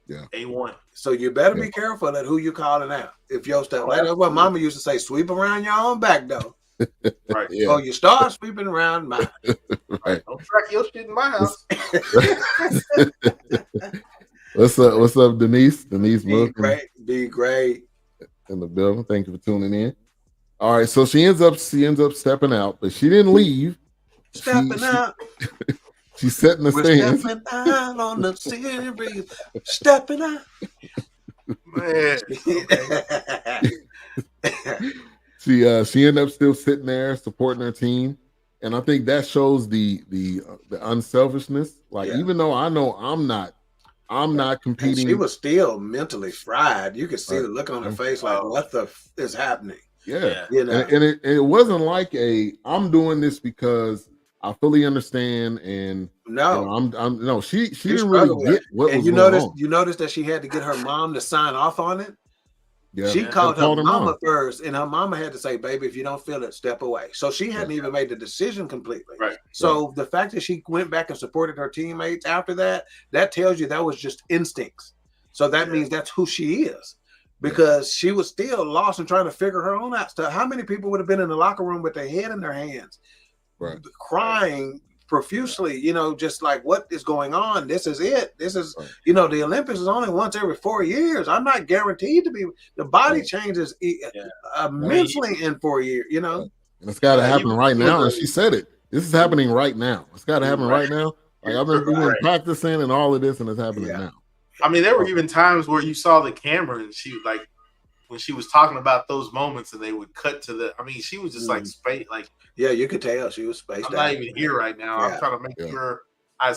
Yeah. A1. So you better be careful at who you calling out. If your stuff, like that's what Mama used to say, sweep around your own back door. Right. Oh, you start sweeping around mine. Right. Don't track your shit in my house. What's up, Denise? Denise, be great in the building. Thank you for tuning in. All right, so she ends up stepping out, but she didn't leave. Stepping out. She's setting the stands. Stepping out on the series. Stepping out. Man. She ended up still sitting there supporting her team, and I think that shows the unselfishness. Like even though I know I'm not competing. And she was still mentally fried. You could see the look on her face, like what the is happening. Yeah. And it wasn't like I'm doing this because I fully understand, and she didn't really get what was going on. You noticed that she had to get her mom to sign off on it. Yeah. She called her mama first, and her mama had to say, baby, if you don't feel it, step away. So she hadn't even made the decision completely. Right. So the fact that she went back and supported her teammates after that tells you that was just instincts. So that means that's who she is. Because she was still lost and trying to figure her own out stuff. How many people would have been in the locker room with their head in their hands, crying profusely, just like, what is going on? This is it. This is, the Olympics is only once every 4 years. I'm not guaranteed to be. The body changes immensely in 4 years, And it's got to happen right now. And she said it. This is happening right now. It's got to happen right now. Like I've been practicing and all of this, and it's happening now. I mean, there were even times where you saw the camera and she when she was talking about those moments and they would cut to the. I mean, she was just like space. Like yeah, you could tell she was spaced I'm out. not even here right now. Yeah. I'm trying to make sure I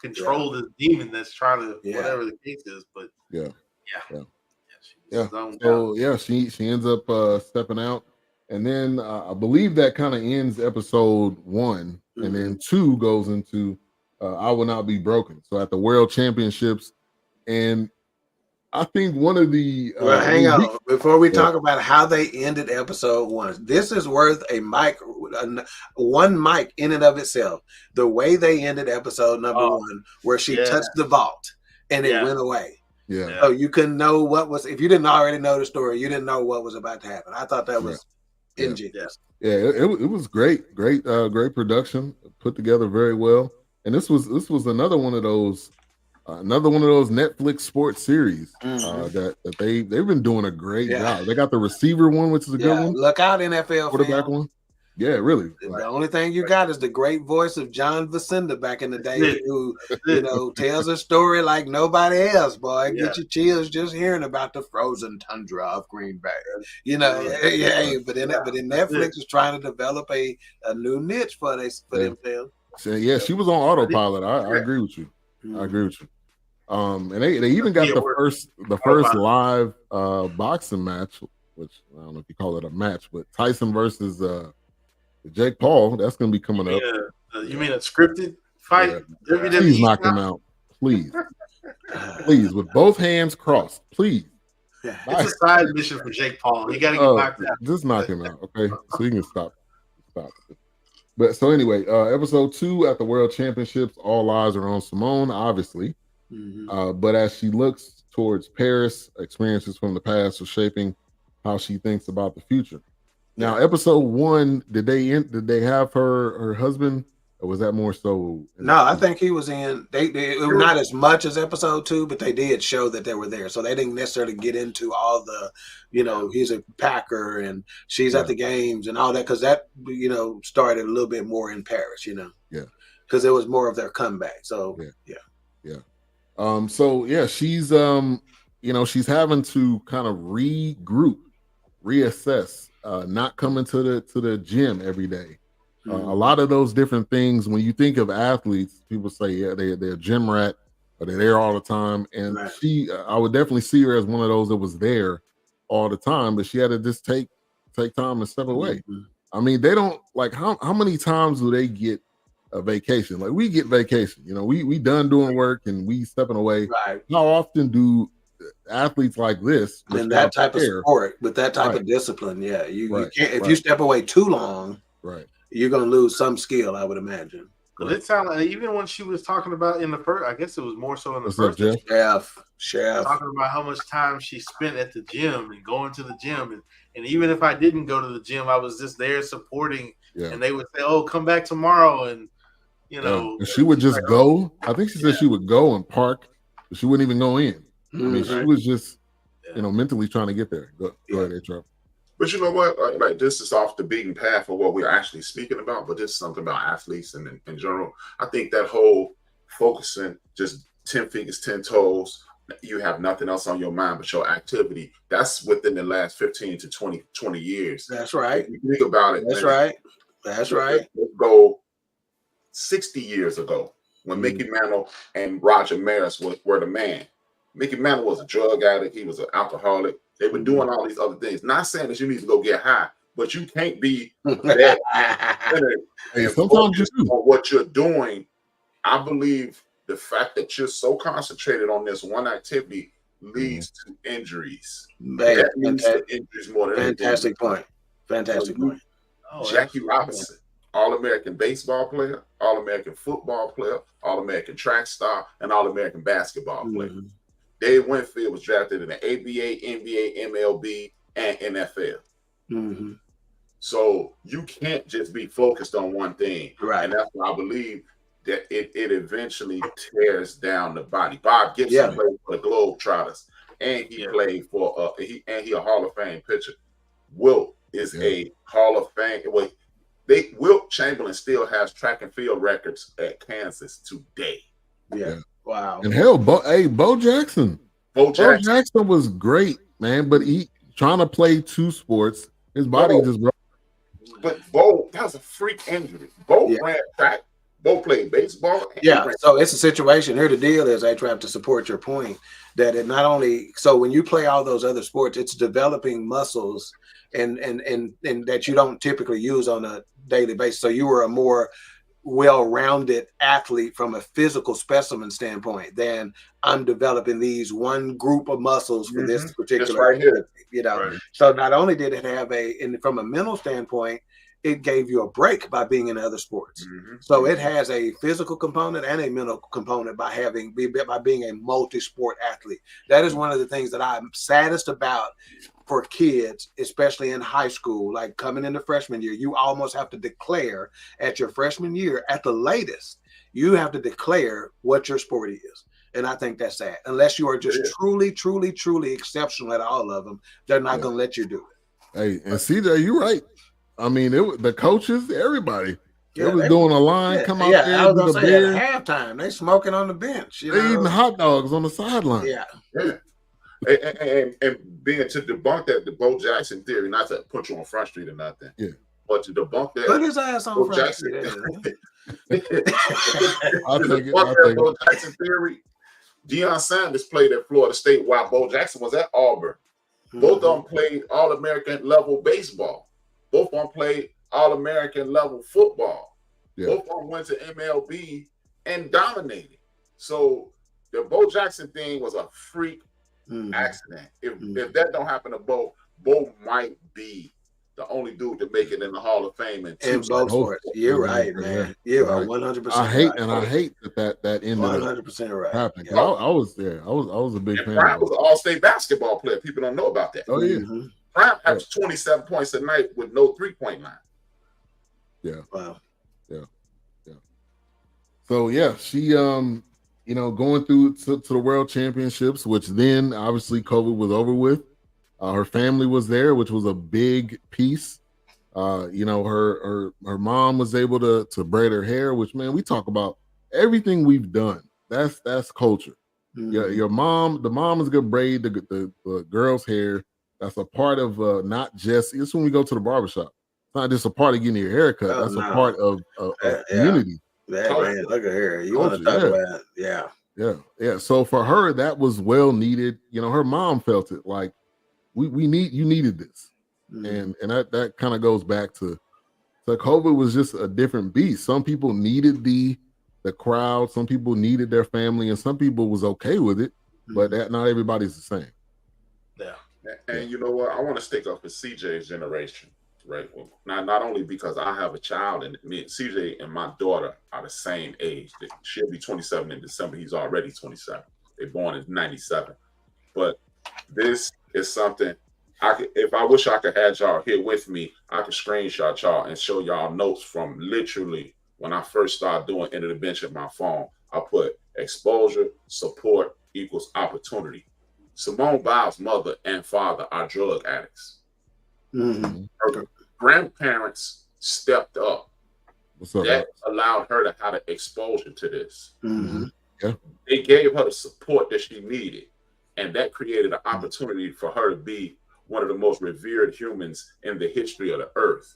control this demon that's trying to whatever the case is. But So she ends up stepping out, and then I believe that kind of ends episode 1, and then 2 goes into I Will Not Be Broken. So at the World Championships, and I think one of the well, hang on before we talk about how they ended episode 1. This is worth one mic in and of itself. The way they ended episode number 1, where she touched the vault and it went away. Yeah. So you couldn't know what was, if you didn't already know the story, you didn't know what was about to happen. I thought that was ingenious. Yeah, it was great production, put together very well. And this was another one of those Netflix sports series that they've been doing a great job. They got the receiver one, which is a good one. Look out, NFL quarterback one. Yeah, really. The only thing you got is the great voice of John Vicinda back in the day, who tells a story like nobody else. Boy, get your chills just hearing about the frozen tundra of Green Bay. But then Netflix is trying to develop a new niche for themselves. So, she was on autopilot. I agree with you. I agree with you. And they even got the first live boxing match, which I don't know if you call it a match, but Tyson versus Jake Paul. That's going to be coming up. You mean a scripted fight? Yeah. Please knock him out, please, with both hands crossed, please. It's a side mission for Jake Paul. You got to get knocked out. Just knock him out, okay? So you can stop. But so anyway, episode 2 at the World Championships, all eyes are on Simone, obviously. But as she looks towards Paris, experiences from the past are shaping how she thinks about the future. Now, episode 1, did they have her husband, or was that more so? No, I think he was in. They not as much as episode 2, but they did show that they were there. So they didn't necessarily get into all the, he's a Packer and she's at the games and all that, because that started a little bit more in Paris, because it was more of their comeback. So she's she's having to kind of regroup, reassess, not coming to the gym every day. A lot of those different things, when you think of athletes, people say they're a gym rat, or they're there all the time. And I would definitely see her as one of those that was there all the time, but she had to just take time and step away. I mean, they don't how many times do they get a vacation? Like, we get vacation, we done doing work and we stepping away. Right. How often do athletes like this in that type of sport with that type of discipline? You can't, if you step away too long, you're gonna lose some skill, I would imagine. But it sounded like, even when she was talking about in the first, I guess it was more so in the first, Chef talking about how much time she spent at the gym and going to the gym, and even if I didn't go to the gym, I was just there supporting. And they would say, "Oh, come back tomorrow," and and she would just go. I think she said she would go and park, but she wouldn't even go in. I mean, she was just mentally trying to get there. Go ahead, Trevor. But you know what? Like, this is off the beaten path of what we're actually speaking about, but this is something about athletes and in general. I think that whole focusing, just 10 fingers, 10 toes, you have nothing else on your mind but your activity. That's within the last 15 to 20 years. That's right. If you think about it. That's right. That's right. Let's go 60 years ago when Mickey Mantle and Roger Maris were the man. Mickey Mantle was a drug addict. He was an alcoholic. They were doing all these other things. Not saying that you need to go get high, but you can't be that. Sometimes you do. On what you're doing, I believe the fact that you're so concentrated on this one activity leads to injuries. That leads to injuries more than anything. Fantastic point. Fantastic point. Jackie Robinson, All-American baseball player, All-American football player, All-American track star, and All-American basketball player. Dave Winfield was drafted in the ABA, NBA, MLB, and NFL. So you can't just be focused on one thing. Right. And that's why I believe that it eventually tears down the body. Bob Gibson played for the Globetrotters, and he played for he a Hall of Fame pitcher. Wilt is a Hall of Fame. Wilt Chamberlain still has track and field records at Kansas today. Wow. And hell, Bo Jackson. Bo Jackson was great man. But he trying to play two sports. His body just broke. But Bo, that was a freak injury. Bo ran track. Bo played baseball. So it's a situation. Here the deal is, A-Trap, to support your point, that it not only, so when you play all those other sports, it's developing muscles and that you don't typically use on a daily basis. So you were a more well-rounded athlete from a physical specimen standpoint than I'm developing these one group of muscles for this particular right here. Right. So not only did it have from a mental standpoint, it gave you a break by being in other sports. So it has a physical component and a mental component by being a multi-sport athlete. That is one of the things that I'm saddest about for kids, especially in high school, like coming into freshman year. You almost have to declare at your freshman year, at the latest, you have to declare what your sport is. And I think that's sad. Unless you are just truly, truly, truly exceptional at all of them, they're not going to let you do it. Hey, and CJ, you're right. I mean, the coaches, everybody. They was doing a line, come out there. I was going to say at halftime, they smoking on the bench. They eating hot dogs on the sideline. And being to debunk that, the Bo Jackson theory, not to put you on Front Street or nothing. But to debunk that. Put his ass on Front Street. I'll take it. Bo Jackson theory. Deion Sanders played at Florida State while Bo Jackson was at Auburn. Both of them played All-American level baseball. Both of them played All-American level football. Both of them went to MLB and dominated. So the Bo Jackson thing was a freak accident. If that don't happen to Bo might be the only dude to make it in the Hall of Fame in both sports. You're right, man. You're 100%. I hate that ended 100% right. happening. I was a big fan. Prime was an all-state basketball player. People don't know about that. Oh yeah. Prime has 27 points a night with no 3-point line. Yeah. Wow. Yeah. So yeah, she going through to the World Championships, which then obviously COVID was over with. Her family was there, which was a big piece. Her mom was able to braid her hair, which, man, we talk about everything we've done. That's culture. The mom is gonna braid the girl's hair. That's a part of not just. It's when we go to the barbershop. It's not just a part of getting your hair cut. That's a part of community. Man, look at her. You want to talk about it? Yeah. So for her, that was well needed. Her mom felt it like you needed this, and that kind of goes back to COVID was just a different beast. Some people needed the crowd, some people needed their family, and some people was okay with it, but not everybody's the same. Yeah. And you know what? I want to stick up for CJ's generation, right? Well, not only because I have a child, and CJ and my daughter are the same age. She'll be 27 in December. He's already 27. They're born in 97. But this is something if I wish I could have y'all here with me, I could screenshot y'all and show y'all notes from literally when I first started doing Into the Bench at my phone. I put exposure, support equals opportunity. Simone Biles' mother and father are drug addicts. Her grandparents stepped up. That allowed her to have an exposure to this. They gave her the support that she needed. And that created an opportunity for her to be one of the most revered humans in the history of the earth.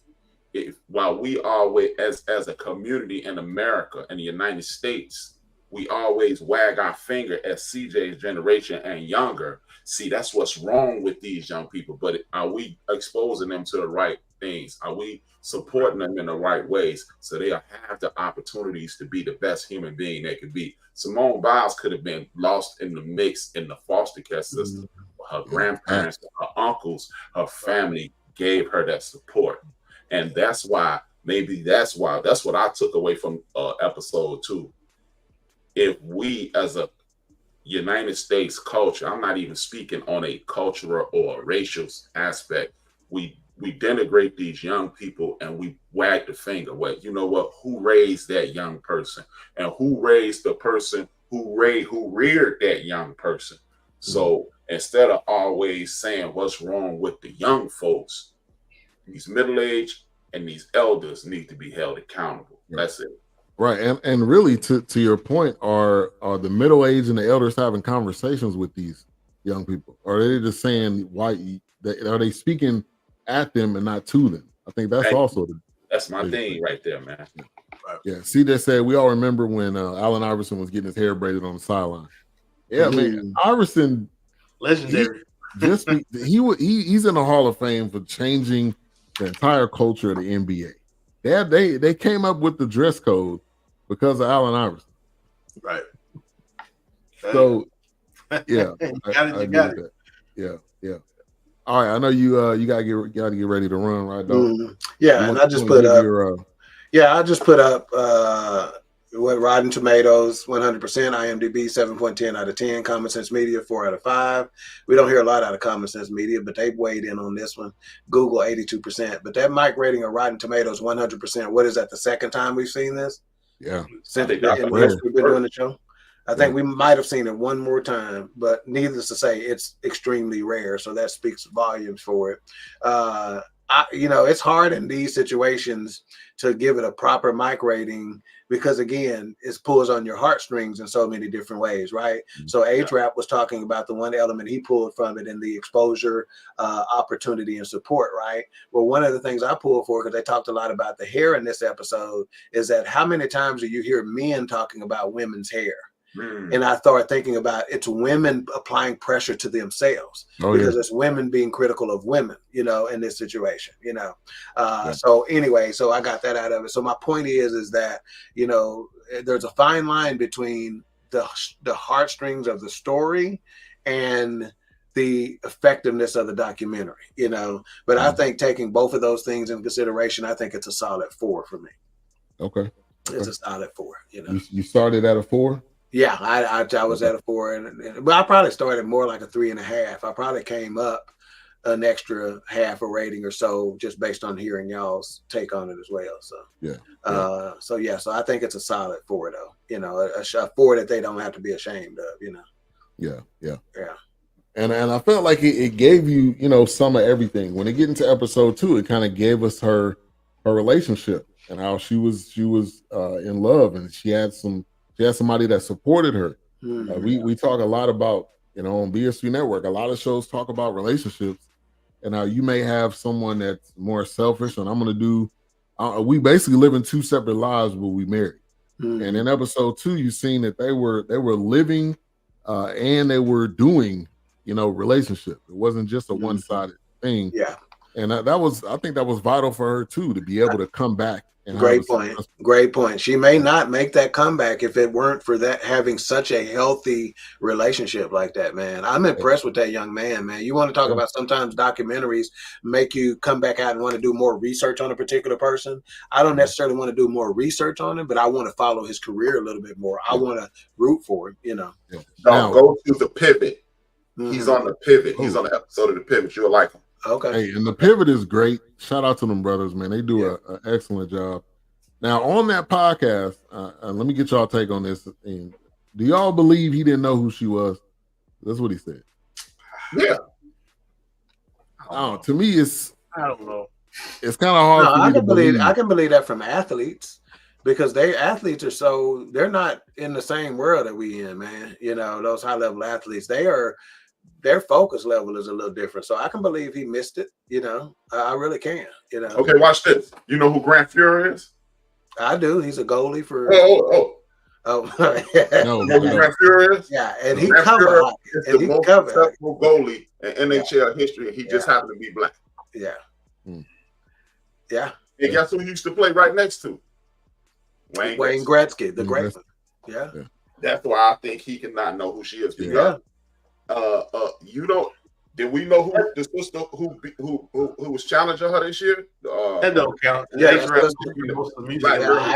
While we always, as a community in America and the United States, we always wag our finger at CJ's generation and younger. See, that's what's wrong with these young people. But are we exposing them to the right things? Are we supporting them in the right ways so they'll have the opportunities to be the best human being they could be? Simone Biles could have been lost in the mix in the foster care system. Her grandparents, her uncles, her family gave her that support. And that's what I took away from episode 2. If we as a United States culture, I'm not even speaking on a cultural or a racial aspect, we denigrate these young people and we wag the finger. Well, you know what? Who raised that young person? And who raised the person who reared that young person? So instead of always saying what's wrong with the young folks, these middle-aged and these elders need to be held accountable. That's it. Right. And really to your point, are the middle-aged and the elders having conversations with these young people, or are they just saying white? Are they speaking at them and not to them? I think that's also that's my thing right there, man. Yeah. See, they said we all remember when Allen Iverson was getting his hair braided on the sideline. Yeah, man, Iverson, legendary. He's in the Hall of Fame for changing the entire culture of the NBA. They came up with the dress code because of Allen Iverson. Right. So yeah, I agree with that. Yeah. All right, I know you gotta get ready to run, right, dog? Yeah, and I just put up what Rotten Tomatoes 100%, IMDb 7.10 out of 10, Common Sense Media 4 out of 5. We don't hear a lot out of Common Sense Media, but they weighed in on this one. Google 82%, but that mic rating of Rotten Tomatoes 100%. What is that? The second time we've seen this? Yeah, since we've been doing the show. I think we might have seen it one more time, but needless to say, it's extremely rare. So that speaks volumes for it. It's hard in these situations to give it a proper mic rating because, again, it pulls on your heartstrings in so many different ways, right? So A-Trap was talking about the one element he pulled from it in the exposure, opportunity, and support, right? Well, one of the things I pulled for, because they talked a lot about the hair in this episode, is that how many times do you hear men talking about women's hair? And I started thinking about it's women applying pressure to themselves because it's women being critical of women, in this situation, So anyway, so I got that out of it. So my point is that, there's a fine line between the heartstrings of the story and the effectiveness of the documentary, but I think taking both of those things in consideration, I think it's a solid 4 for me. Okay. It's a solid 4, You started at a 4? Yeah, I was at a 4, but I probably started more like a 3.5. I probably came up an extra half a rating or so just based on hearing y'all's take on it as well. So so I think it's a solid 4 though. A 4 that they don't have to be ashamed of. Yeah. And I felt like it gave you some of everything. When it get into episode 2, it kind of gave us her relationship and how she was in love and she had somebody that supported her. We talk a lot about, on BSV Network, a lot of shows talk about relationships and how you may have someone that's more selfish and I'm going to do, we basically live in 2 separate lives, but we married. And in episode 2, you've seen that they were living and they were doing, relationship. It wasn't just a one-sided thing. Yeah. And I think that was vital for her too, to be able to come back. Great point. She may not make that comeback if it weren't for that having such a healthy relationship like that, man. I'm impressed with that young man, man. You want to talk about sometimes documentaries make you come back out and want to do more research on a particular person. I don't necessarily want to do more research on him, but I want to follow his career a little bit more. I want to root for him, Now, go to the pivot. He's on the pivot. He's on the episode of the pivot. You'll like him. Okay. Hey, and the pivot is great. Shout out to them brothers, man. They do an excellent job. Now, on that podcast, let me get y'all take on this. And do y'all believe he didn't know who she was? That's what he said. Yeah. To me, I don't know. It's kind of hard for me to believe. I can believe that from athletes because athletes are they're not in the same world that we in, man. Those high level athletes, their focus level is a little different. So I can believe he missed it. I really can. Okay, watch this. You know who Grant Fuhrer is? I do. He's a goalie for. Oh. No. Grant Fuhrer is? Yeah, and he covered. Is the most successful goalie in NHL history, and he just happened to be black. Yeah. Yeah. And guess who he used to play right next to? Wayne Gretzky, the great one. Yeah. That's why I think he cannot know who she is. Because, did we know who the sister who was challenging her this year? That don't count. I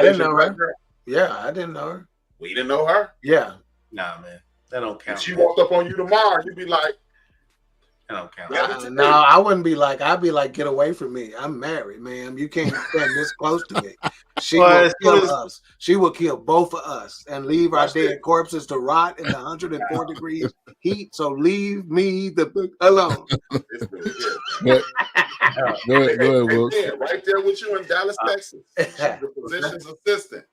didn't know her. Yeah, I didn't know her. We didn't know her? Yeah. Nah, man. That don't count. If she walked up on you tomorrow, you'd be like, that don't count. No, I wouldn't be like, I'd be like, get away from me. I'm married, ma'am. You can't stand this close to me. She will kill us. She will kill both of us and leave our dead corpses to rot in the 104 degrees heat. So leave me alone. Go ahead, Will. Right there with you in Dallas, Texas. The position's assistant.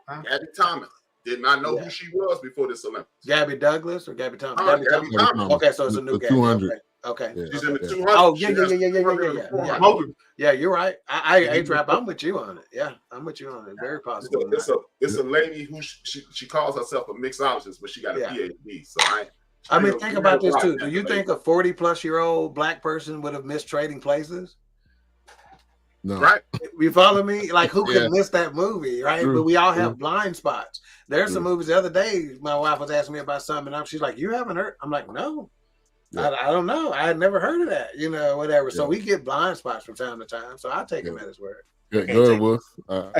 Abby Thomas. Did not know who she was before this Olympics. Gabby Douglas or Gabby Thomas? Gabby Thomas. Okay, so it's a new Gabby. 200. Okay. Yeah. She's in the 200. Oh, yeah. Yeah, you're right. A-Trap, I'm with you on it. Yeah, I'm with you on it. Very possible. It's a lady who she calls herself a mixologist, but she got a PhD. So I mean, think about this too. Do you think a 40-plus-year-old black person would have missed Trading Places? No. Right. You follow me? Like, who could miss that movie, right? True. But we all have blind spots. There's some movies the other day, my wife was asking me about something, and she's like, you haven't heard? I'm like, no. Yeah. I don't know. I had never heard of that, whatever. Yeah. So we get blind spots from time to time. So I'll take him at his word. I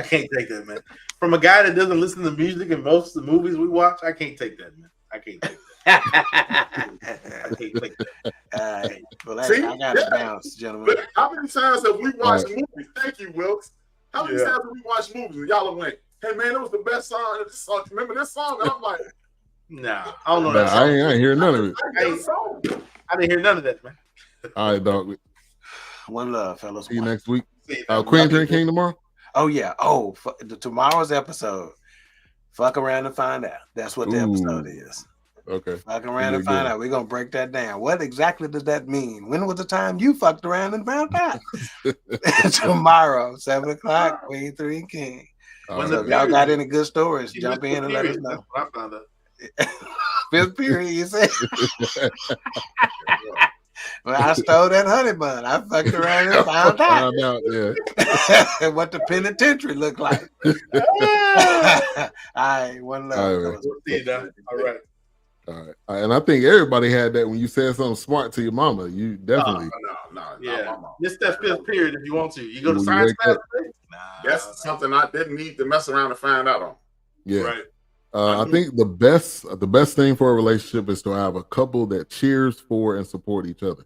can't take that, man. From a guy that doesn't listen to music in most of the movies we watch, I can't take that, man. I can't take that. I can't take that. Well, see, I got to bounce, gentlemen. But how many times have we watched movies? Thank you, Wilkes. How many times have we watched movies and y'all went, hey, man, that was the best song. Remember this song? And I'm like, nah, I don't know that song. I ain't hear none of it. I didn't hear none of that, man. All right, dog. One love, fellas. See you next week. Queen King tomorrow? Oh, yeah. Oh, tomorrow's episode. Fuck around and find out. That's what the episode is. Okay. Fuck around and find out. We're going to break that down. What exactly does that mean? When was the time you fucked around and found out? Tomorrow, 7 o'clock, Queen 3 King. So if y'all got any good stories, jump in and let us know. I found out. Fifth period, you said? Well, I stole that honey bun. I fucked around and found out. Yeah. What the penitentiary looked like. All right, one love. All right. All right. And I think everybody had that when you said something smart to your mama. You definitely. No. Miss that fifth period if you want to. You go to science class. That's something I didn't need to mess around and find out on. Yeah. Right. I think the best thing for a relationship is to have a couple that cheers for and support each other.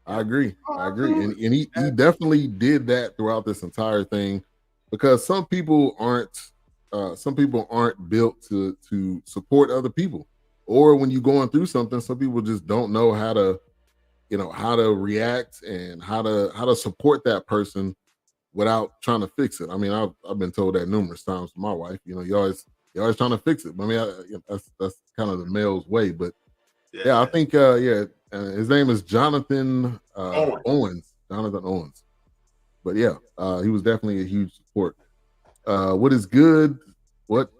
I agree. And he definitely did that throughout this entire thing, because some people aren't built to support other people. Or when you're going through something, some people just don't know how to react and how to support that person without trying to fix it. I mean, I've been told that numerous times from my wife. You're always trying to fix it. I mean, that's kind of the male's way. But I think his name is Jonathan Owens. Jonathan Owens. But he was definitely a huge support. What is good? What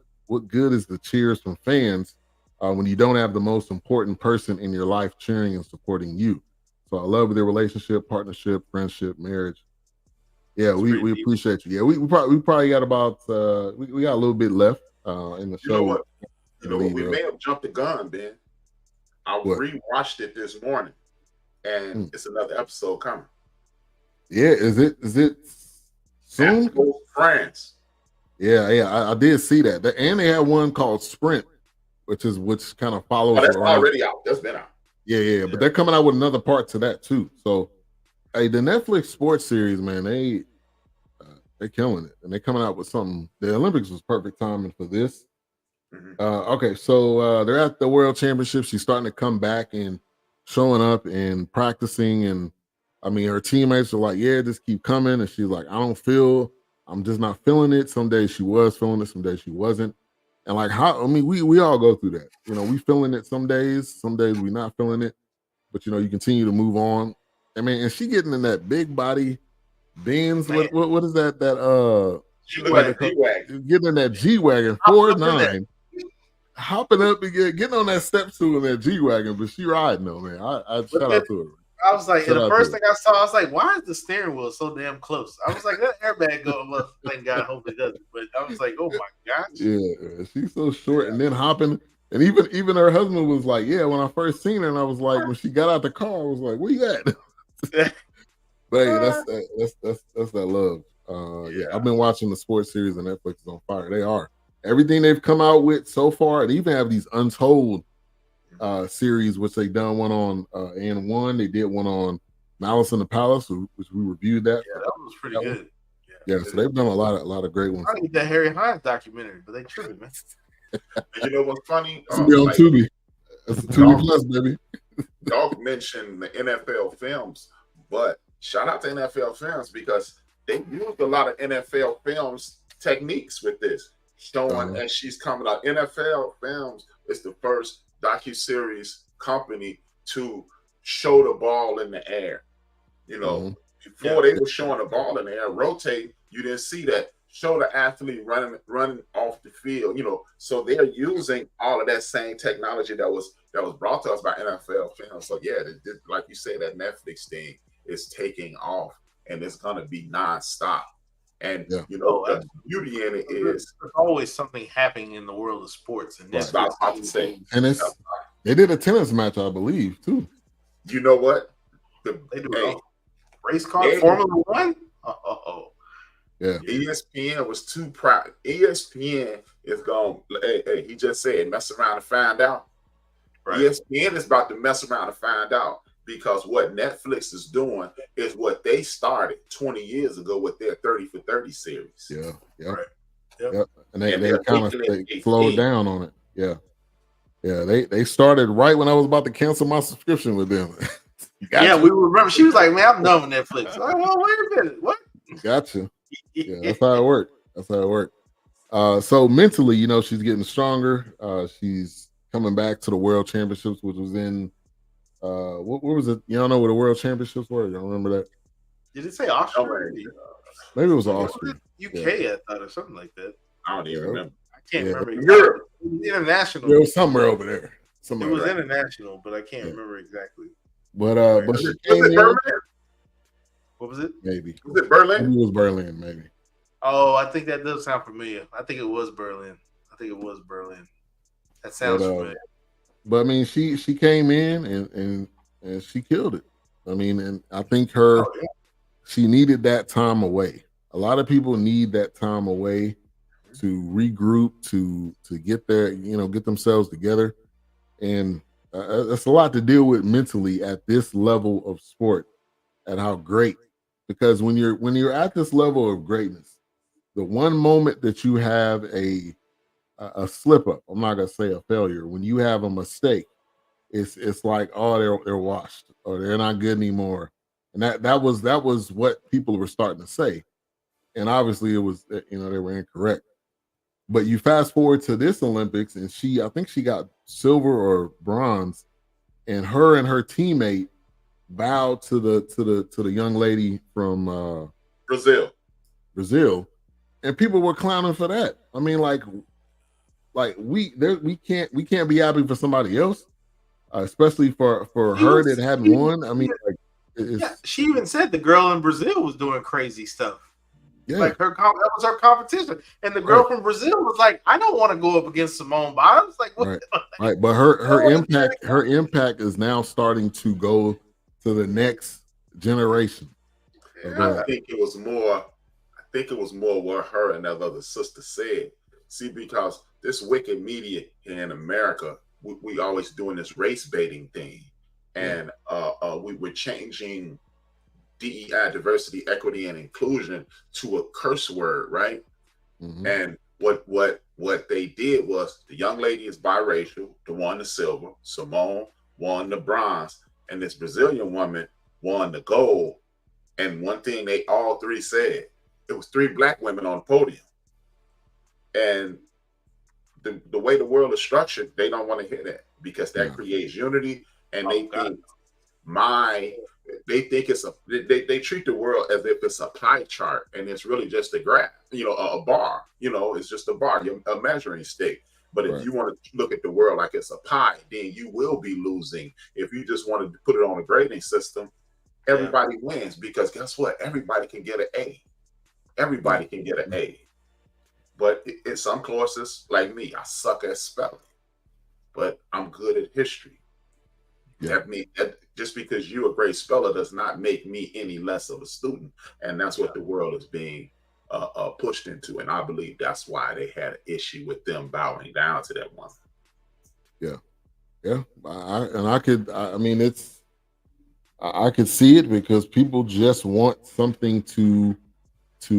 good is the cheers from fans when you don't have the most important person in your life cheering and supporting you? So I love their relationship, partnership, friendship, marriage. Yeah, we appreciate you. Yeah, we probably got about we got a little bit left in the show. You know what? We may have jumped the gun, Ben. I rewatched it this morning, and it's another episode coming. Yeah, is it soon? France. Yeah, I did see that. And they had one called Sprint, which kind of follows. Oh, that's already out. That's been out. Yeah, but they're coming out with another part to that too. So, hey, the Netflix sports series, man, they're killing it, and they're coming out with something. The Olympics was perfect timing for this. Mm-hmm. Okay, so they're at the World Championship. She's starting to come back and showing up and practicing, and I mean, her teammates are like, "Yeah, just keep coming," and she's like, I'm just not feeling it. Some days she was feeling it, some days she wasn't. And like we all go through that. We feeling it some days we not feeling it. But you continue to move on. I mean, and she getting in that big body Benz. What is that? G-Wagon. Getting in that G-Wagon 4.9, hopping up and getting on that step stool in that G-Wagon, but she riding though, man. I shout out to her. I was like, and the first thing I saw, I was like, why is the steering wheel so damn close? I was like, that airbag going up. Thank God, hope it doesn't. But I was like, oh my gosh. Yeah, she's so short, and then hopping. And even her husband was like, yeah, when I first seen her, and I was like, when she got out the car, I was like, where you at? But hey, that's that love. I've been watching the sports series on Netflix is on fire. They are. Everything they've come out with so far, they even have these untold series, which they done one on N1. They did one on Malice in the Palace, which we reviewed that. Yeah, that was pretty good. Yeah, so they've done a lot of great ones. I need that Harry Hines documentary, but they tripping, man. You know what's funny? It's be on Tubi. It's Tubi Plus, baby. Y'all mentioned the NFL films, but shout out to NFL films because they used a lot of NFL films techniques with this. showing, and she's coming out. NFL Films is the first docuseries company to show the ball in the air. Before they were showing the ball in the air, rotate, you didn't see that. Show the athlete running off the field, So they're using all of that same technology that was brought to us by NFL Films. So yeah, like you say, that Netflix thing is taking off, and it's gonna be nonstop. And the beauty in it is there's always something happening in the world of sports, and that's what I was about to say. Tennis. They did a tennis match, I believe, too. You know what? They do race car, Formula One. Yeah. ESPN was too proud. ESPN is going. Hey, he just said, mess around and find out. Right. ESPN is about to mess around and find out, because what Netflix is doing is what they started 20 years ago with their 30 for 30 series. Yeah. Right. Yep. And they kind of slowed down on it. Yeah. Yeah. They started right when I was about to cancel my subscription with them. We remember. She was like, "Man, I'm done with Netflix." Like, well, wait a minute, what? Gotcha. Yeah, that's how it worked. So mentally, she's getting stronger. She's coming back to the World Championships, which was in what was it? You don't know what the World Championships were? You don't remember that? Did it say Austria? Maybe it was Austria. UK, I thought, or something like that. I don't even remember. I can't remember. Europe. It was international. It was somewhere over there. It was international, but I can't remember exactly. But she came in. What was it? Maybe. Was it Berlin? Maybe it was Berlin, maybe. Oh, I think that does sound familiar. I think it was Berlin. That sounds familiar. But I mean, she came in and she killed it. I mean, and I think she needed that time away. A lot of people need that time away to regroup, to get get themselves together, and that's a lot to deal with mentally at this level of sport, at how great. Because when you're at this level of greatness, the one moment that you have a slip up, I'm not gonna say a failure, when you have a mistake, it's like, oh, they're washed, or they're not good anymore. And that was what people were starting to say. And obviously it was, they were incorrect. But you fast forward to this Olympics, and I think she got silver or bronze, and her teammate bowed to the young lady from Brazil, and people were clowning for that. I mean, like we can't be happy for somebody else, especially for her that hadn't won. I mean, she even said the girl in Brazil was doing crazy stuff. Yeah. Like that was her competition, and the girl from Brazil was like, "I don't want to go up against Simone Biles." Like, what? Right. But her impact is now starting to go to the next generation. I think it was more what her and that other sister said. See, because this wicked media here in America, we always doing this race baiting thing, and we're changing DEI, diversity, equity, and inclusion, to a curse word, right? Mm-hmm. And what they did was, the young lady is biracial, the one the silver, Simone won the bronze, and this Brazilian woman won the gold. And one thing they all three said, it was 3 black women on the podium. And the way the world is structured, they don't want to hear that, because that creates unity, and they think it's they treat the world as if it's a pie chart, and it's really just a graph, a bar, it's just a bar, a measuring stick. But if you want to look at the world like it's a pie, then you will be losing. If you just want to put it on a grading system, everybody wins, because guess what? Everybody can get an A. Everybody can get an A. But in some courses, like me, I suck at spelling, but I'm good at history. Yeah. That just because you're a great speller does not make me any less of a student. And that's what the world is being pushed into. And I believe that's why they had an issue with them bowing down to that woman. Yeah. Yeah. I could see it, because people just want something to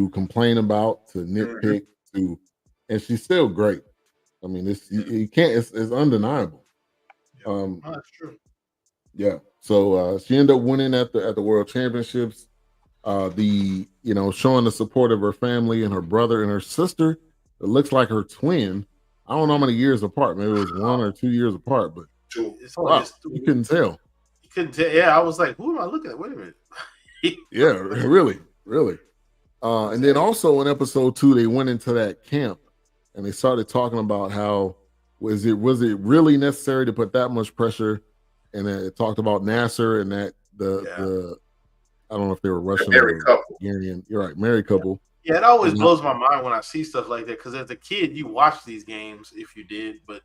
complain about, to nitpick, and she's still great. I mean, it's undeniable. That's true. Yeah. So she ended up winning at the World Championships. Showing the support of her family and her brother and her sister. it looks like her twin. I don't know how many years apart. Maybe it was 1 or 2 years apart, but it's only wow, you couldn't tell. You couldn't tell. Yeah, I was like, who am I looking at? Wait a minute. Yeah, really. And then also in episode 2, they went into that camp and they started talking about how was it really necessary to put that much pressure? And then it talked about Nasser and that the I don't know if they were Russian married or couple. Hungarian. You're right, married couple. Yeah, it always blows my mind when I see stuff like that because as a kid, you watch these games if you did, but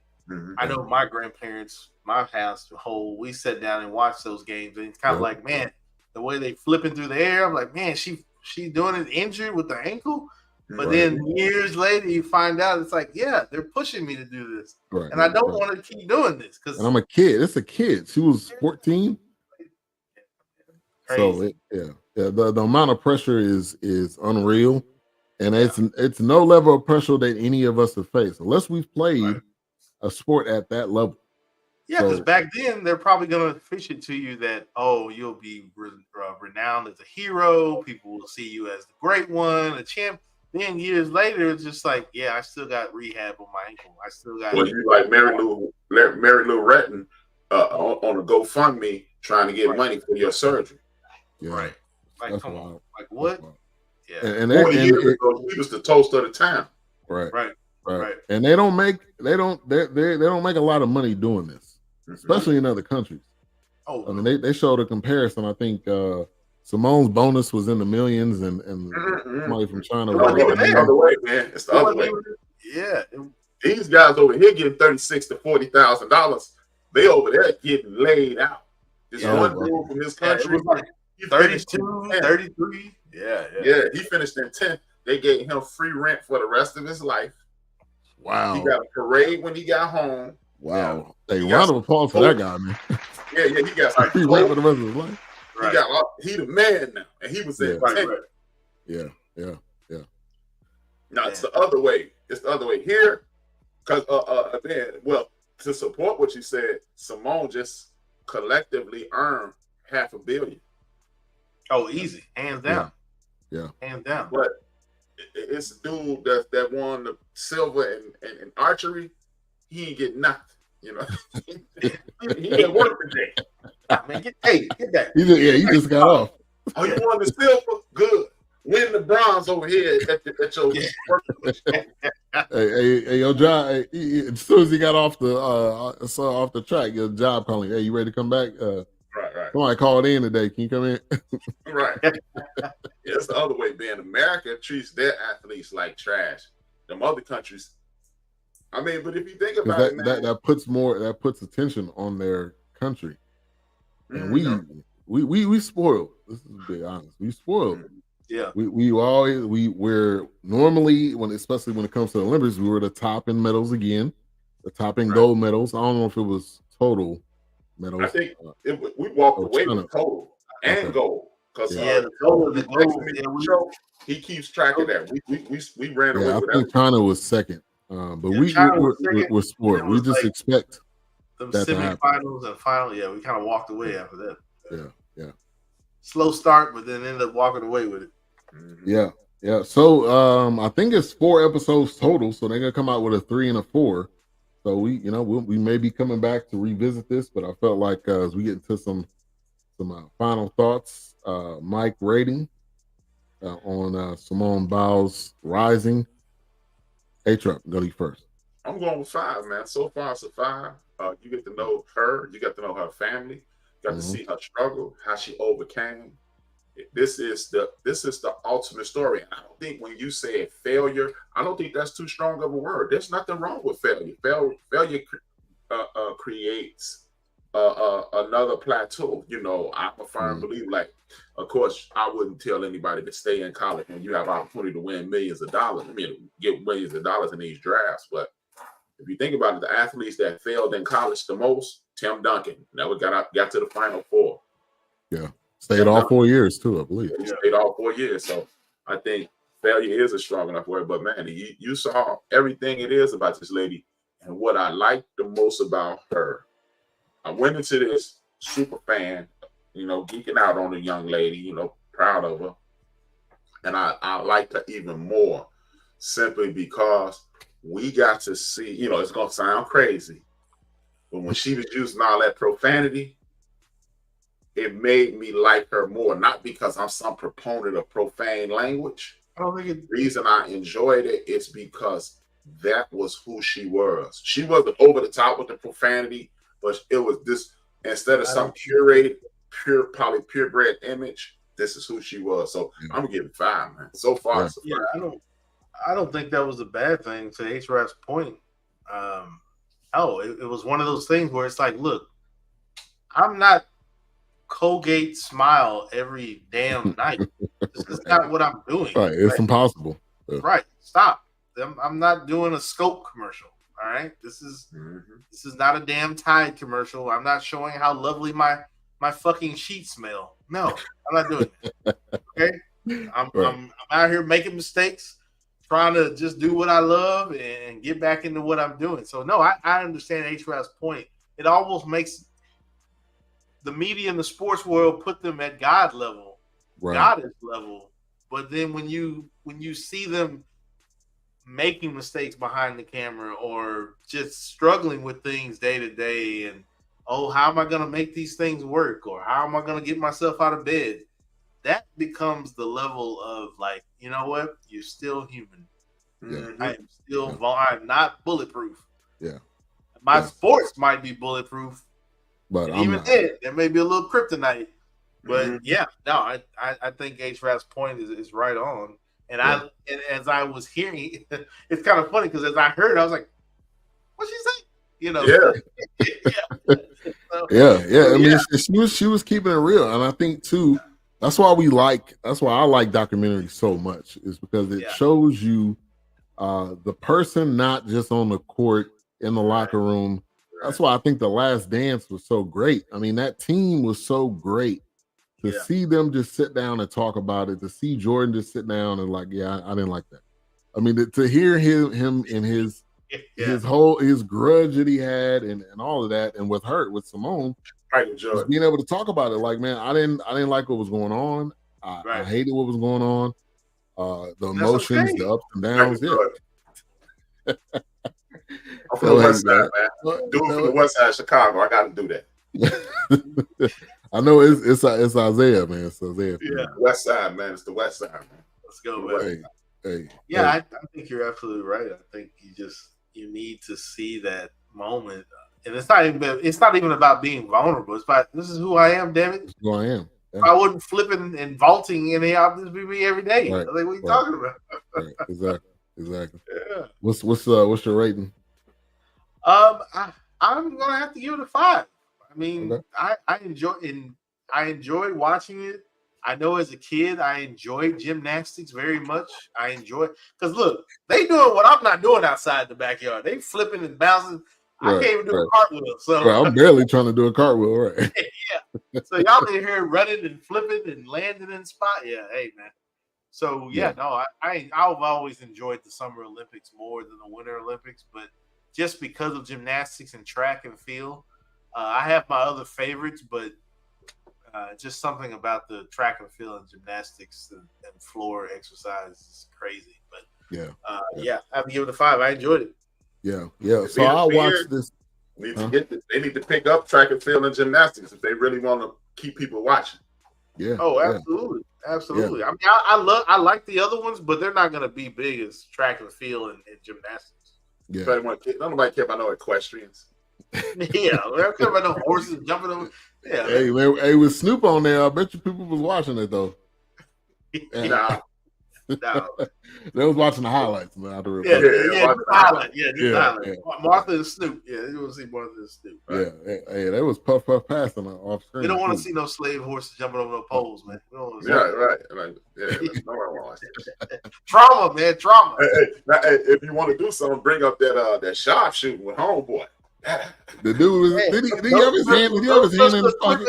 I know my grandparents, my house, we sat down and watched those games, and it's kind of like, man, the way they flipping through the air, I'm like, man, she doing it injured with the ankle, but then years later you find out it's like, yeah, they're pushing me to do this, and I don't want to keep doing this because I'm a kid. It's a kid. She was 14. Crazy. So the amount of pressure is unreal, and it's no level of pressure that any of us have faced unless we've played a sport at that level. Yeah, because back then they're probably going to fish it to you that you'll be renowned as a hero. People will see you as the great one, a champ. Then years later, it's just like, yeah, I still got rehab on my ankle. I still got. Well, you like Mary Lou Retton on a GoFundMe trying to get money for your surgery. Yeah. Right. Like, That's come wild. on. Like, what? Yeah. And 40 years ago, he was the toast of the town. Right. And they don't make a lot of money doing this, especially in other countries. I mean, they showed a comparison. I think Simone's bonus was in the millions, and somebody from China was the other way, man. It's the other way. Yeah. These guys over here getting $36,000 to $40,000. They over there getting laid out. This one dude from this country, he 32, 33. Yeah. He finished in 10th. They gave him free rent for the rest of his life. Wow. He got a parade when he got home. Wow. Hey, round of applause for that guy, man. Yeah, he got free rent for the rest of his life. He the man now, and he was in 10th. Yeah. Now it's the other way. It's the other way here, because to support what you said, Simone just collectively earned $500 million. Oh, easy, hands down. Yeah. Hands down. But it's a dude that won the silver in archery. He ain't getting nothing. You know, he didn't work today. Man, get that. He just got off. Oh, you won the silver? Good. Win the bronze over here at your work. Hey, your job. As soon as he got off the track, your job calling. Hey, you ready to come back? Right. Somebody called in today. Can you come in? Right. It's the other way, man. America treats their athletes like trash. Them other countries. I mean, but if you think about it, man, that puts attention on their country, and we spoiled. This is to be honest. We spoiled. Yeah. We're normally especially when it comes to the Olympics, we were the top in medals again, the top in gold medals. I don't know if it was total medals. I think we walked away with total and gold because the gold. He keeps track of that. We ran away with I think China was second, but we're spoiled. We just expect them semifinals and final. Yeah, we kind of walked away after that. Yeah. Slow start, but then ended up walking away with it. Yeah. So I think it's 4 episodes total. So they're gonna come out with a 3 and a 4. So we may be coming back to revisit this, but I felt like as we get into some final thoughts, Mike rating on Simone Biles Rising. A-Truck, go to you first. I'm going with 5, man. So far it's a 5. You get to know her, you get to know her family, you got to see her struggle, how she overcame. This is the ultimate story. And I don't think when you say failure, I don't think that's too strong of a word. There's nothing wrong with failure. Failure creates another plateau. You know, I'm a firm believer. Like, of course, I wouldn't tell anybody to stay in college when you have opportunity to win millions of dollars. I mean, get millions of dollars in these drafts. But if you think about it, the athletes that failed in college the most, Tim Duncan, never got to the Final Four. Yeah. Stayed all 4 years too, I believe. He stayed all 4 years. So I think failure is a strong enough word. But man, you saw everything it is about this lady. And what I liked the most about her, I went into this super fan, geeking out on the young lady, proud of her. And I liked her even more simply because we got to see, it's going to sound crazy, but when she was using all that profanity, it made me like her more, not because I'm some proponent of profane language. I don't think The reason I enjoyed it is because that was who she was. She wasn't over the top with the profanity, but it was this, instead of some curated, probably purebred image, this is who she was. So I'm gonna give it 5, man. So far, it's a 5. I don't think that was a bad thing. To H-Rap's point, it was one of those things where it's like, look, I'm not Colgate Smile every damn night. This is not what I'm doing. Right, it's impossible. Right, stop. I'm not doing a Scope commercial. All right, this is not a damn Tide commercial. I'm not showing how lovely my fucking sheets smell. No, I'm not doing it. Okay, I'm out here making mistakes, trying to just do what I love and get back into what I'm doing. So no, I understand H-Rap's point. It almost makes the media and the sports world put them at God level, goddess level. But then when you see them making mistakes behind the camera or just struggling with things day to day, and how am I going to make these things work, or how am I going to get myself out of bed? That becomes the level of like, you know what? You're still human. Yeah. I am still. I'm not bulletproof. Yeah. My sports might be bulletproof. But even then, there may be a little kryptonite. But I think H-Rap's point is right on. And and as I was hearing, it's kind of funny because as I heard, I was like, "What'd she say?" Yeah. I mean, she was keeping it real, and I think too, that's why I like documentaries so much, is because it shows you the person not just on the court, in the locker room. That's why I think The Last Dance was so great. I mean, that team was so great. To see them just sit down and talk about it, to see Jordan just sit down and like, I didn't like that. I mean, to hear him in his grudge that he had and all of that, and with Simone, just being able to talk about it, like, man, I didn't like what was going on. I hated what was going on. The emotions, the ups and downs. I'm from the West Side, man. Dude from the West Side of Chicago. I got to do that. I know it's Isaiah, man. It's Isaiah. West Side, man. It's the West Side, man. Let's go, man. I think you're absolutely right. I think you need to see that moment, and it's not even about being vulnerable. It's about, this is who I am. Damn it, who I am. If I wasn't flipping and vaulting in the office, be me every day. Right. Like, what are you talking about? Exactly. Yeah. What's your rating? I'm gonna have to give it a 5. I mean, I enjoyed watching it. I know as a kid, I enjoyed gymnastics very much. Because look, they doing what I'm not doing outside the backyard. They flipping and bouncing. I can't even do a cartwheel. So I'm barely trying to do a cartwheel, right? Yeah. So y'all in here running and flipping and landing in spot. Yeah, hey man. So I've always enjoyed the Summer Olympics more than the Winter Olympics, but just because of gymnastics and track and field, I have my other favorites, but just something about the track and field and gymnastics and floor exercise is crazy. But I have to give it a 5. I enjoyed it. Yeah. So I'll watch this. They need to pick up track and field and gymnastics if they really want to keep people watching. Yeah. Oh, absolutely. Absolutely. Yeah. I mean, I like the other ones, but they're not going to be big as track and field and gymnastics. Yeah. Nobody care about no equestrians. They don't care about no horses jumping over. Yeah. Hey, man, with Snoop on there, I bet you people was watching it though. Nah. They was watching the highlights, man. Highlights. Martha and Snoop. Yeah, you want to see Martha and Snoop. Right? Yeah, they was puff passing off screen. We don't want to see no slave horses jumping over no poles, man. Right. No, trauma, man, trauma. Hey, if you want to do something, bring up that sharpshooting with homeboy. The dude was. Did he have his hand? Did he have his hand in his pocket?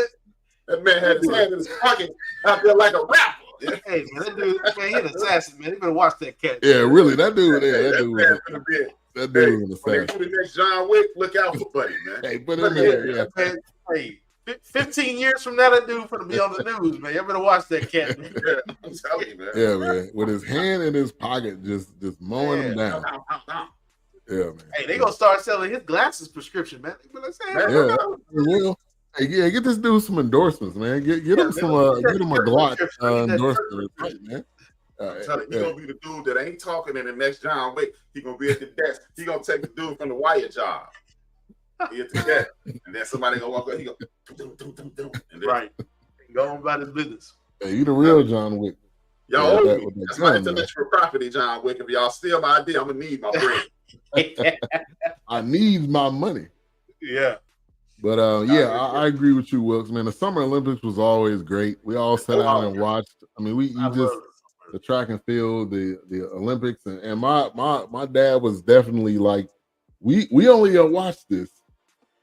That man had his hand in his pocket out there like a rapper. Hey man, that dude, man, he's an assassin, man. You better watch that cat. Yeah, really, that dude was an assassin. When they do the next John Wick, look out for Buddy, man. Hey, put him in there. Man, hey, 15 years from now, that dude gonna be on the news, man. You better watch that cat. Man. Yeah, I'm telling you, man. Yeah, man. With his hand in his pocket, just mowing him down. Yeah, man. Hey, they gonna start selling his glasses prescription, man. They will. Hey, yeah, get this dude some endorsements, man. Get him some get him a Glock endorsement, man. I'm telling you, he gonna be the dude that ain't talking in the next John Wick. He gonna be at the desk. He gonna take the dude from the wire job. He at the desk, and then somebody gonna walk up. He go, and then, right. Go on about his business. Hey, you the real John Wick. Y'all owe me. That's my intellectual property, John Wick. If y'all steal my idea, I'm gonna need my bread. I need my money. Yeah. But I agree with you, Wilkes. Man, the Summer Olympics was always great. We all sat down and watched. I mean, the track and field, the Olympics, and my dad was definitely like, we only gonna watch this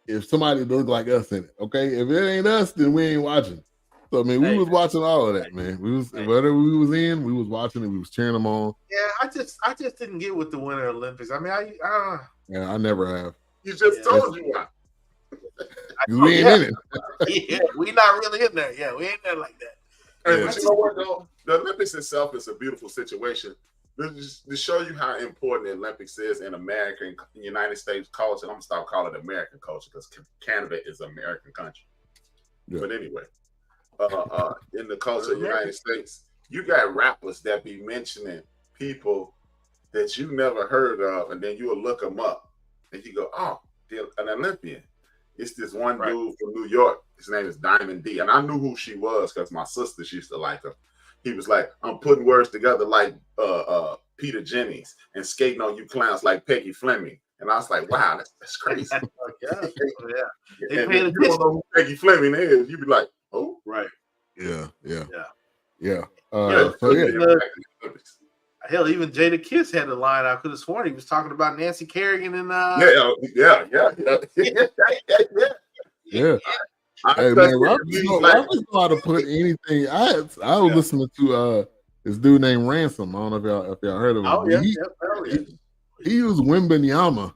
if somebody look like us in it. Okay, if it ain't us, then we ain't watching. So I mean, we was watching all of that, man. We was whatever we was in, we was watching it. We was cheering them on. Yeah, I just didn't get with the Winter Olympics. I mean, I never have. You just told you why. We ain't in it. Yeah, we not really in there. Yeah, we ain't there like that. But you know what, though? The Olympics itself is a beautiful situation. To show you how important the Olympics is in American, United States culture. I'm gonna stop calling it American culture because Canada is an American country. Yeah. But anyway, in the culture of the United States, you got rappers that be mentioning people that you never heard of, and then you'll look them up, and you go, "Oh, they're an Olympian." It's this one dude from New York. His name is Diamond D, and I knew who she was because my sister used to like her. He was like, "I'm putting words together like Peter Jennings and skating on you clowns like Peggy Fleming." And I was like, "Wow, that's crazy." Yeah. And if you don't know who Peggy Fleming is, you'd be like, "Oh, right." Yeah. Hell, even Jada Kiss had a line. I could have sworn he was talking about Nancy Kerrigan and yeah. Hey man, rappers know how to put anything. I was listening to this dude named Ransom. I don't know if y'all heard of him. Oh yeah, he used Wembanyama.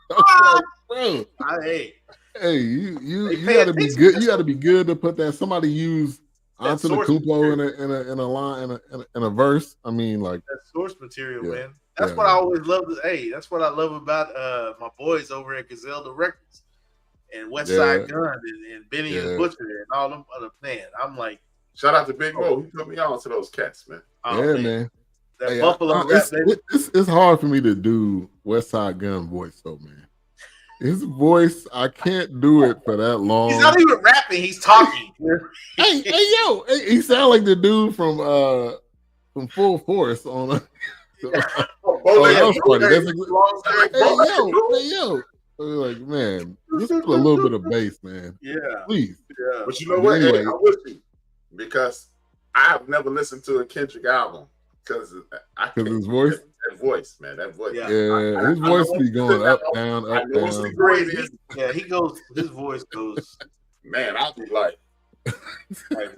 Like, bro, hey, you gotta be good. You gotta be good to put that. Somebody use Antetokounmpo in a line in a verse. I mean, like that source material, man. That's what I always loved. Hey, that's what I love about my boys over at Griselda Records and West Side Gun and Benny and Butcher and all them other man. I'm like, shout out to Big Mo. He put me on to those cats, man. Man. That Buffalo. It's hard for me to do West Side Gun voice, though, man. His voice, I can't do it for that long. He's not even rapping; he's talking. hey, yo, he sound like the dude from Full Force on. That was funny. Hey, yo. Like, man, just put a little bit of bass, man. Yeah, please. Yeah. But you know what? Anyway, I wish you, because I have never listened to a Kendrick album because his voice. That voice, man. That voice. Yeah, his voice be going up, down, up, down. Yeah, he goes. His voice goes. Man, I'll be like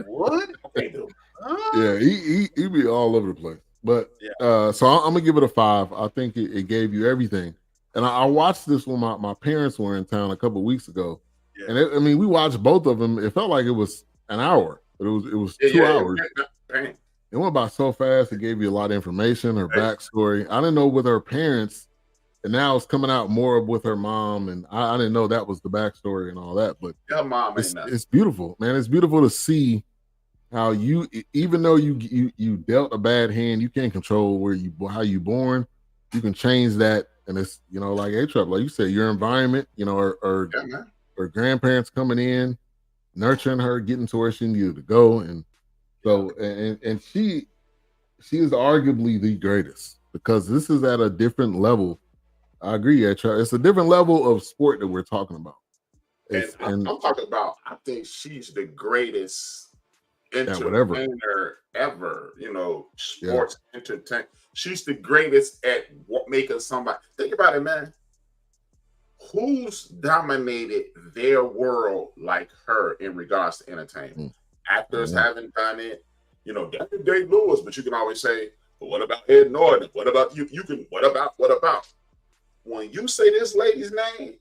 what? Yeah, he be all over the place. But so I'm gonna give it a 5. I think it gave you everything. And I watched this when my parents were in town a couple of weeks ago, and we watched both of them. It felt like it was an hour, but it was 2 hours. It went by so fast. It gave you a lot of information, her backstory. I didn't know with her parents, and now it's coming out more with her mom, and I didn't know that was the backstory and all that. But your mom it's beautiful, man. It's beautiful to see how you, even though you dealt a bad hand, you can't control how you born. You can change that, and it's like A-Trap, like you said, your environment, or grandparents coming in, nurturing her, getting to where she needed to go, and so and she is arguably the greatest because this is at a different level. I agree, A-Trap. It's a different level of sport that we're talking about. I'm talking about. I think she's the greatest entertainer ever. Sports entertainer. She's the greatest at making somebody think about it, man. Who's dominated their world like her in regards to entertainment? Actors haven't done it. Definitely Dave Lewis, but you can always say, well, what about Ed Norton? What about you? You can, what about? When you say this lady's name,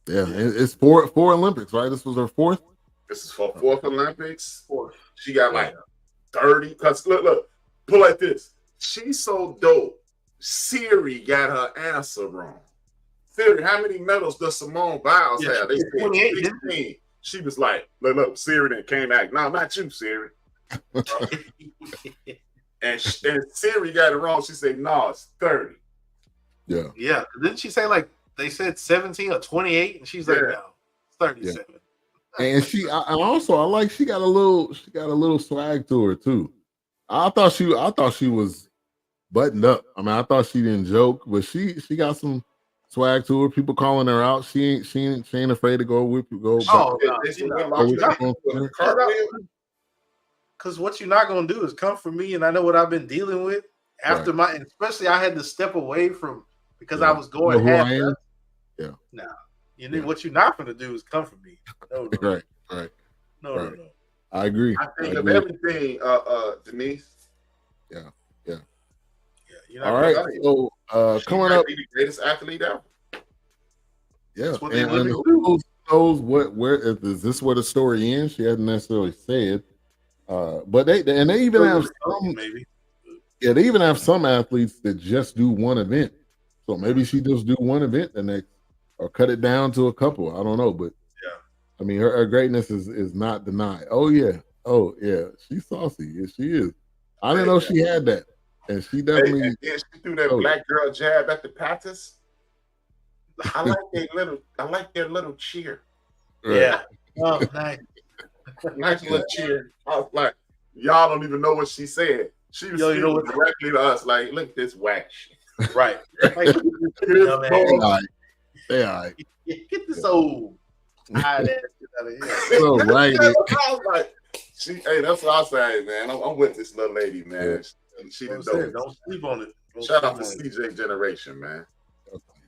Yeah, it's four Olympics, right? This was her fourth. This is her fourth Olympics. She got like 30. Cause look, put like this. She's so dope. Siri got her answer wrong. Siri, how many medals does Simone Biles have? They said 16. She was like, look, Siri then came back. No, not you, Siri. and Siri got it wrong. She said, no, it's 30. Yeah. Yeah. Didn't she say like they said 17 or 28? And she's like, no, 37. Yeah. And she got a little swag to her too. I thought she was buttoned up. I mean, I thought she didn't joke, but she got some swag to her. People calling her out. She ain't afraid to go with you. Because what you're not gonna do is come for me, and I know what I've been dealing with after and especially I had to step away from because I was going half. Yeah. Nah. And then what you're not gonna do is come for me. No. Right. No. I agree. I think of everything, Denise. Yeah. All right. So coming up, be the greatest athlete ever. Yeah, and who knows is this where the story ends? She hasn't necessarily said, but they even have some. Maybe. Yeah, they even have some athletes that just do one event. So maybe she just do one event the next, or cut it down to a couple. I don't know, but I mean, her greatness is not denied. Oh yeah, she's saucy. Yes, she is. I didn't know she had that, and she definitely. And she threw that black girl jab at the Packers. I like their little cheer. Right. Yeah. Oh, nice. Nice little cheer. I was like, y'all don't even know what she said. She was speaking directly to us, like, look at this whack shit. Right. Like, they all right. Get this old hide ass shit out of here. So right. I was like, that's what I say, man. I'm with this little lady, man. She don't sleep on it. Shout out to CJ Generation, man.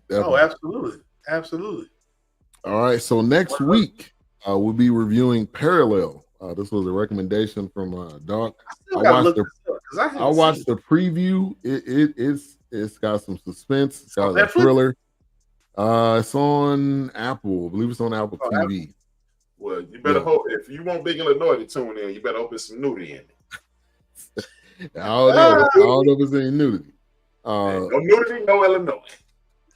Definitely. Oh, absolutely. All right, so next week we'll be reviewing Parallel. This was a recommendation from Doc. I watched the preview. It's got some suspense. It's got a thriller. It's on Apple. I believe it's on Apple TV. Apple. Well, you better hope if you want Big Illinois to tune in, you better hope it's some nudity in it. I don't know if it's any nudity. No nudity, no Illinois.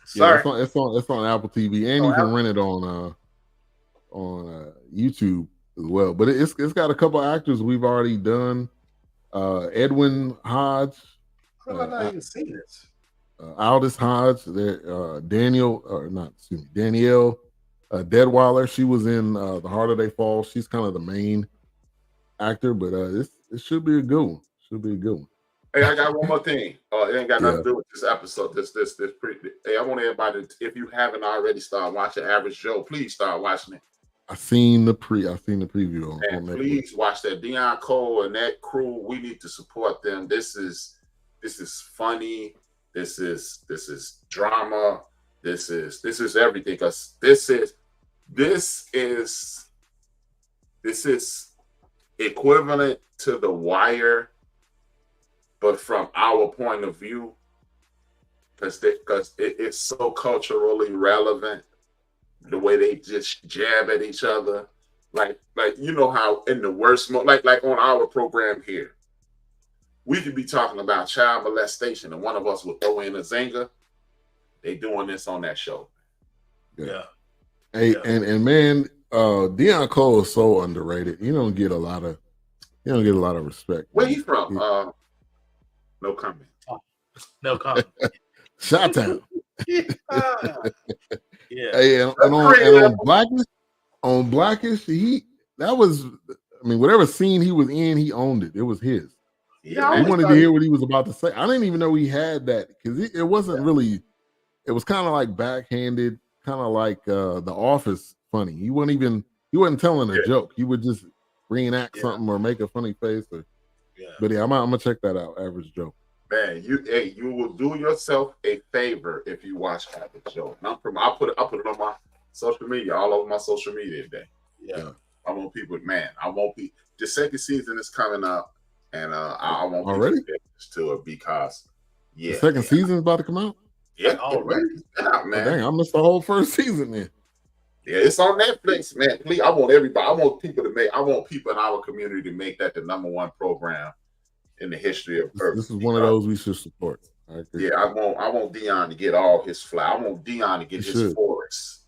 Sorry. Yeah, it's on Apple TV, and you can rent it on YouTube as well. But it's got a couple actors we've already done. Edwin Hodge. How have I not even seen this? Aldous Hodge. Danielle Deadweiler. She was in The Harder They Fall. She's kind of the main actor, but it should be a good one. Hey, I got one more thing. It ain't got nothing to do with this episode. Hey, I want everybody, if you haven't already started watching Average Joe, please start watching it. I seen the preview on please watch that. Deion Cole and that crew. We need to support them. This is funny. This is drama. This is everything. Because this is equivalent to The Wire, but from our point of view, because it's so culturally relevant, the way they just jab at each other, like you know how in the worst like on our program here, we could be talking about child molestation, and one of us will throw in a zinger. They doing this on that show. Yeah. Hey, and man, Deion Cole is so underrated. You don't get a lot of respect. Where he from? No comment. No comment. Shot-town. Yeah. Hey, and on Blackish, whatever scene he was in, he owned it. It was his. Yeah, we wanted to hear what he was about to say. I didn't even know he had that because it wasn't really. It was kind of like backhanded, kind of like The Office funny. He wasn't telling a joke. He would just reenact something or make a funny face. But I'm gonna check that out. Average Joe. Man, you will do yourself a favor if you watch Average Joe. I'll put it on my social media, all over my social media today. Yeah. I want people. The second season is coming up, and I want already people to it because the second season is about to come out. Yeah, already. Yeah, man. Oh, dang, I missed the whole first season then. Yeah, it's on Netflix, man. Please, I want everybody. I want people to make. I want people in our community to make that the #1 program in the history of Earth. This is one of those we should support. I agree. Yeah, I want Dion to get all his fly. I want Dion to get his forest.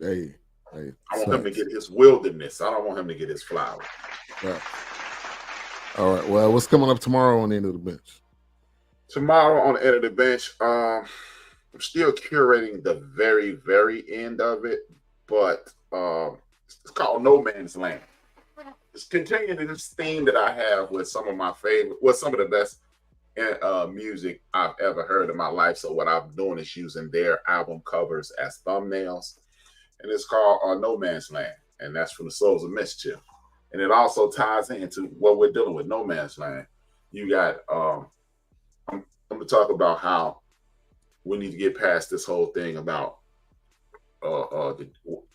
Hey, I want him to get his wilderness. I don't want him to get his flowers. Yeah. All right. Well, what's coming up tomorrow on the end of the bench? Tomorrow on the end of the bench, I'm still curating the very, very end of it, but it's called No Man's Land. It's continuing this theme that I have with some of my favorite, some of the best music I've ever heard in my life. So what I'm doing is using their album covers as thumbnails, and it's called No Man's Land, and that's from the Souls of Mischief. And it also ties into what we're dealing with, No Man's Land. You got, I'm going to talk about how we need to get past this whole thing about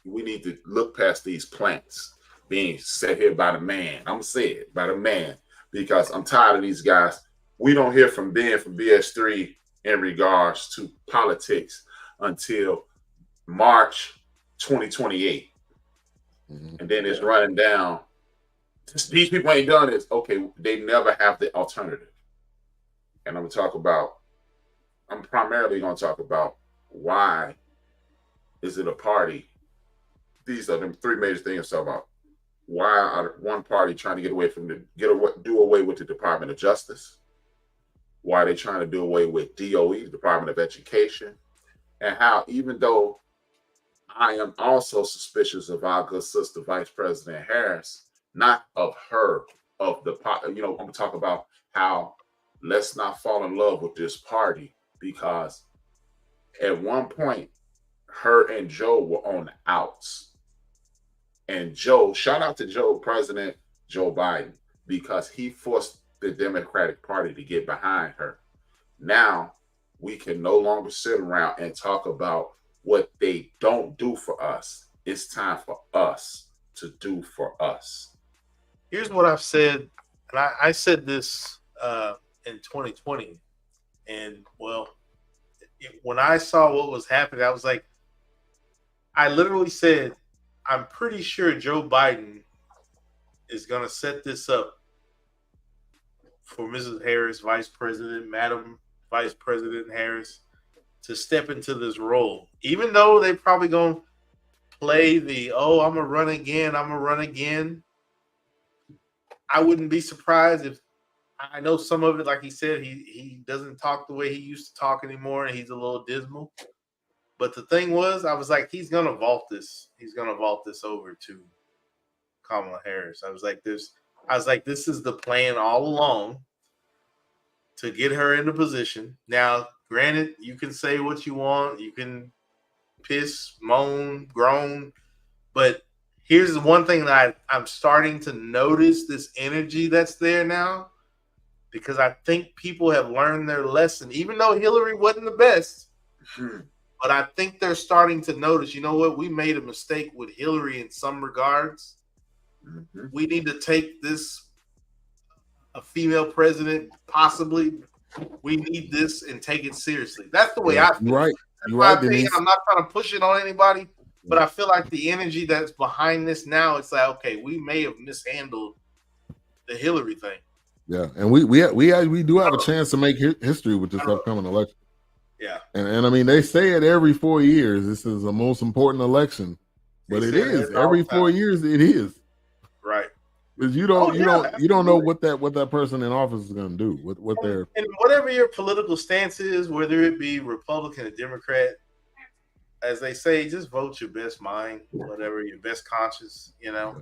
we need to look past these plants being set here by the man. I'm going to say it, by the man, because I'm tired of these guys. We don't hear from Ben from BS3 in regards to politics until March 2028. Mm-hmm. And then it's running down. These people ain't done this. Okay, they never have the alternative. And I'm primarily going to talk about why is it a party? These are the three major things to talk about. Why are one party trying to do away with the Department of Justice? Why are they trying to do away with DOE, the Department of Education? And how, even though I am also suspicious of our good sister, Vice President Harris, not of her, of the, I'm going to talk about how let's not fall in love with this party, because at one point, her and Joe were on the outs. And Joe, shout out to President Joe Biden, because he forced the Democratic Party to get behind her. Now we can no longer sit around and talk about what they don't do for us. It's time for us to do for us. Here's what I've said, and I said this in 2020, and when I saw what was happening, I was like, I literally said, I'm pretty sure Joe Biden is going to set this up for Mrs. Harris, Vice President, Madam Vice President Harris, to step into this role. Even though they probably going to play the, I'm going to run again. I wouldn't be surprised if, I know some of it, like he said, he doesn't talk the way he used to talk anymore, and he's a little dismal. But the thing was, I was like, he's going to vault this. He's going to vault this over to Kamala Harris. I was like, this is the plan all along to get her in the position. Now, granted, you can say what you want. You can piss, moan, groan. But here's the one thing that I'm starting to notice, this energy that's there now, because I think people have learned their lesson, even though Hillary wasn't the best. But I think they're starting to notice, you know what? We made a mistake with Hillary in some regards. Mm-hmm. We need to take this, a female president, possibly. We need this and take it seriously. That's the way I feel. Right. You're right, Denise. I'm not trying to push it on anybody, but I feel like the energy that's behind this now, it's like, okay, we may have mishandled the Hillary thing. Yeah, and we do have a chance to make history with this upcoming election. Yeah, and I mean, they say it every 4 years. This is the most important election, but it is every 4 years. It is right, because you don't know what that person in office is going to do. What their and whatever your political stance is, whether it be Republican or Democrat, as they say, just vote your best mind, whatever your best conscience,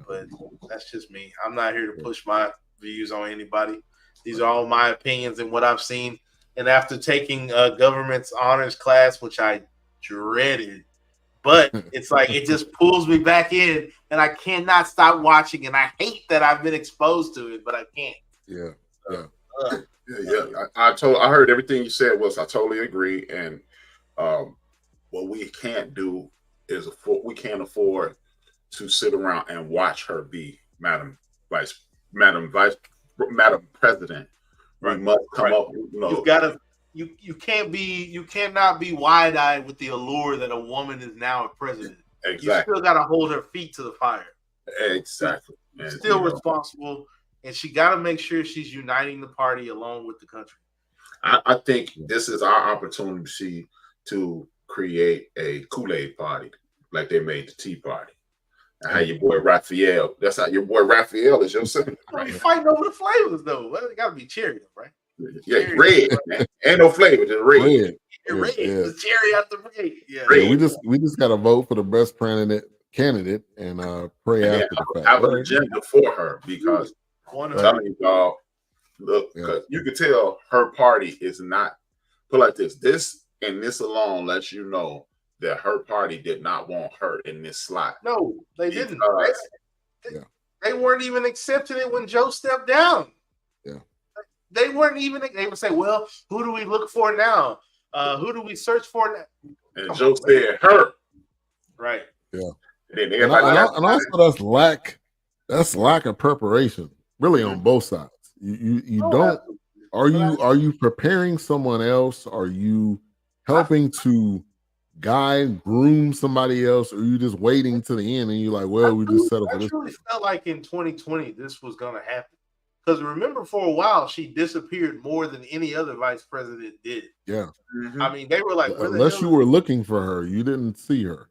But that's just me. I'm not here to push my views on anybody. These are all my opinions and what I've seen. And after taking government's honors class, which I dreaded, but it's like it just pulls me back in, and I cannot stop watching. And I hate that I've been exposed to it, but I can't. Yeah. I heard everything you said. I totally agree. And what we can't do is we can't afford to sit around and watch her be Madam President. Right. We must come up. You've got to. You cannot be wide-eyed with the allure that a woman is now a president. Exactly. You still got to hold her feet to the fire. Exactly. She's still responsible, and she got to make sure she's uniting the party along with the country. I think this is our opportunity to create a Kool-Aid party like they made the Tea Party. And how your boy Raphael, that's how your boy Raphael is your son. Right? Fighting over the flavors, though. Well, it got to be cherry, right? Yeah, cherry. Red. Ain't no flavor, just red. Red. The cherry out the red. Yeah. We just got to vote for the best candidate and pray after the fact. Have an agenda for her because I'm telling you, dog, look, because you can tell her party is not put like this. This and this alone lets you know that her party did not want her in this slot. No, they didn't. They weren't even accepting it when Joe stepped down. Yeah. They weren't even. They would say, "Well, who do we look for now? Who do we search for now?" And Joe said, "Her." Right. Yeah. And also that's lack of preparation, really, on both sides. You don't. Are you preparing someone else? Are you helping to groom somebody else, or are you just waiting to the end and you're like, well, we just settle for this? I truly felt like in 2020 this was going to happen. Because remember, for a while, she disappeared more than any other vice president did. Yeah. Mm-hmm. I mean, they were like, unless you were looking for her, you didn't see her.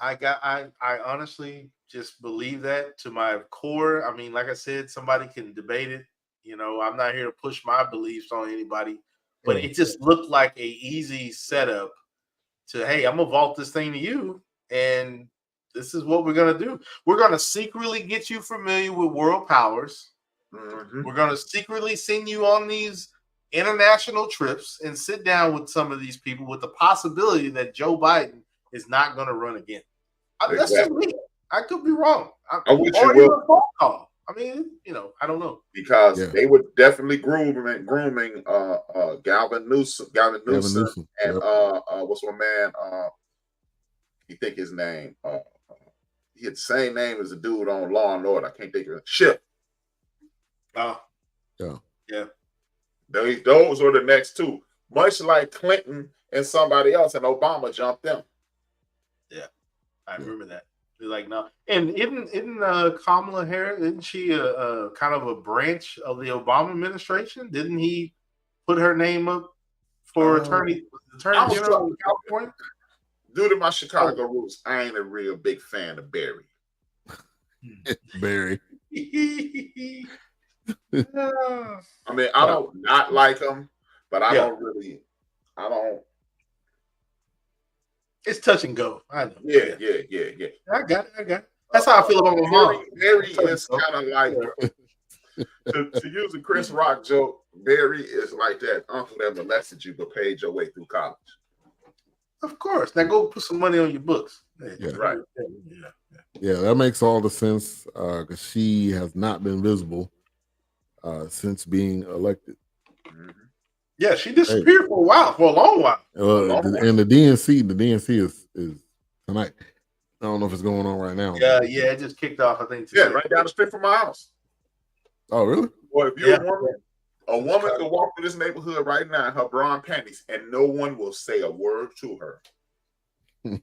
I honestly just believe that to my core. I mean, like I said, somebody can debate it. You know, I'm not here to push my beliefs on anybody, but it just looked like a easy setup to, hey, I'm going to vault this thing to you, and this is what we're going to do. We're going to secretly get you familiar with world powers. Mm-hmm. We're going to secretly send you on these international trips and sit down with some of these people with the possibility that Joe Biden is not going to run again. Exactly. That's just me. I could be wrong. I wish you will. A phone call. I mean, I don't know. Because they were definitely grooming Gavin Newsom, and what's my man? You think his name? He had the same name as the dude on Law and Order. I can't think of it. Schiff. Yeah. Those were the next two. Much like Clinton and somebody else, and Obama jumped them. Yeah, I remember that. Like, no, and isn't Kamala Harris? Isn't she a kind of a branch of the Obama administration? Didn't he put her name up for attorney general in California? Due to my Chicago roots, I ain't a real big fan of Barry. Barry. I mean, I don't not like him, but I don't. It's touch and go. I know. Yeah. I got it. That's how I feel about my mom. Barry is kind of like, to use a Chris Rock joke, Barry is like that uncle that molested you but paid your way through college. Of course. Now go put some money on your books. Yeah. Right. Yeah, that makes all the sense because she has not been visible since being elected. Mm-hmm. Yeah, she disappeared for a long while. And the DNC is tonight. I don't know if it's going on right now. Yeah, it just kicked off, I think. Yeah, right down the street from my house. Oh, really? Well, if you're a woman can walk through this neighborhood right now in her bra and panties, and no one will say a word to her.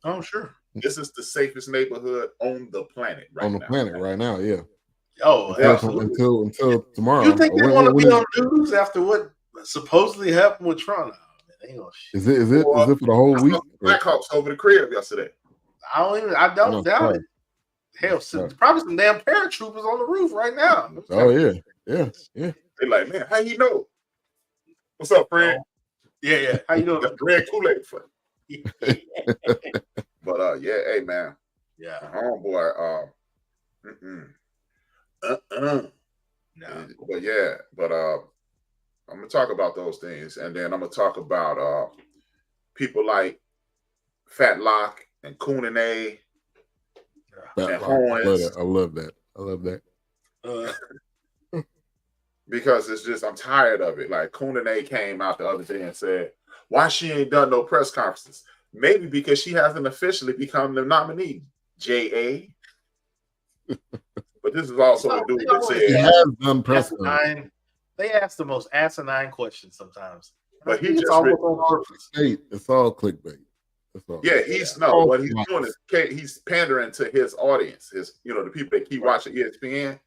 Oh, sure. This is the safest neighborhood on the planet right now, yeah. Oh, until tomorrow. You think they want to be on news after what supposedly happened with Trump? Is it for the whole week? Blackhawks over the crib yesterday. I don't doubt it. Hell, probably some damn paratroopers on the roof right now. Oh yeah. They're like, man, how you know? What's up, friend? Yeah. How you doing? That's red Kool-Aid for you. But hey man. Yeah. Homeboy. No. But I'm gonna talk about those things, and then I'm gonna talk about people like Fat Lock and Coon and A. And Horns. I love that. Because it's just, I'm tired of it. Like Coon and A came out the other day and said, why she ain't done no press conferences? Maybe because she hasn't officially become the nominee. J.A. But this is also a dude that said he has done press conferences. They ask the most asinine questions sometimes. But he just it's all clickbait. That's all. Yeah, he's no. What he's doing is he's pandering to his audience. The people that keep watching ESPN.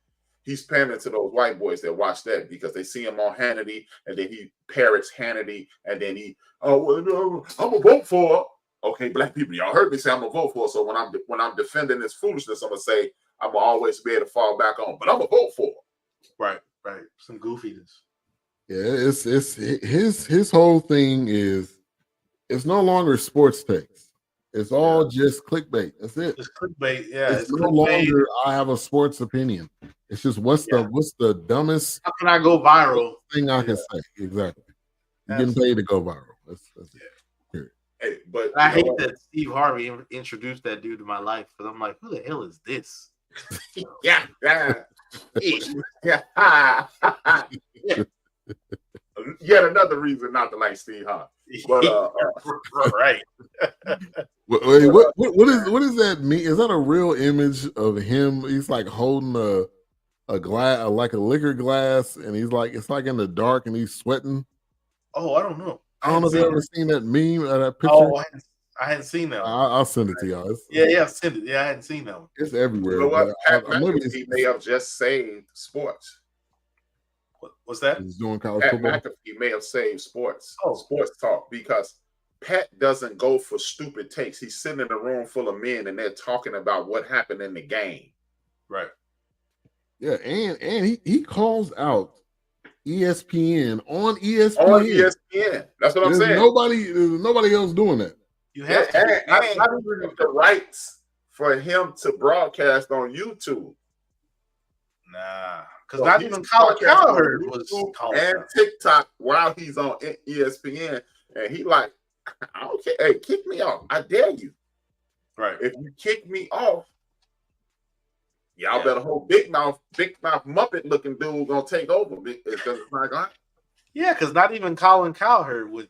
He's pandering to those white boys that watch that because they see him on Hannity, and then he parrots Hannity, and then I'm gonna vote for. Okay, black people, y'all heard me say I'm gonna vote for. So when I'm defending this foolishness, I'm gonna say I'm gonna always be able to fall back on, but I'm gonna vote for. Right. Some goofiness. Yeah, it's his whole thing is it's no longer sports takes. It's all just clickbait. That's it. It's clickbait. Yeah, it's no longer I have a sports opinion. It's just what's the dumbest? How can I go viral? Thing I can say exactly. You're getting paid to go viral. That's it. Hey, but I hate that Steve Harvey introduced that dude to my life because I'm like, who the hell is this? Yeah. Yet another reason not to like Steve Harvey. But right. Wait, what does that mean? Is that a real image of him? He's like holding a glass, like a liquor glass, and he's like it's like in the dark and he's sweating. Oh, I don't know. I don't know if you ever seen that meme or that picture. Oh, I hadn't seen that. I'll send it to y'all. Send it. Yeah, I hadn't seen that one. It's everywhere. You know what? Pat McAfee may have just saved sports. What's that? He's doing college Pat football. McAfee may have saved sports talk because Pat doesn't go for stupid takes. He's sitting in a room full of men and they're talking about what happened in the game. Right. Yeah, and he calls out ESPN on ESPN. On ESPN. That's what I'm saying. There's nobody else doing that. You have not even the rights for him to broadcast on YouTube. Nah, because not even Colin Cowherd was calling and TikTok while he's on ESPN, and he like, I don't care. Hey, kick me off. I dare you. Right. If you kick me off, y'all better hope big mouth Muppet looking dude gonna take over. It's not going. Yeah, because not even Colin Cowherd would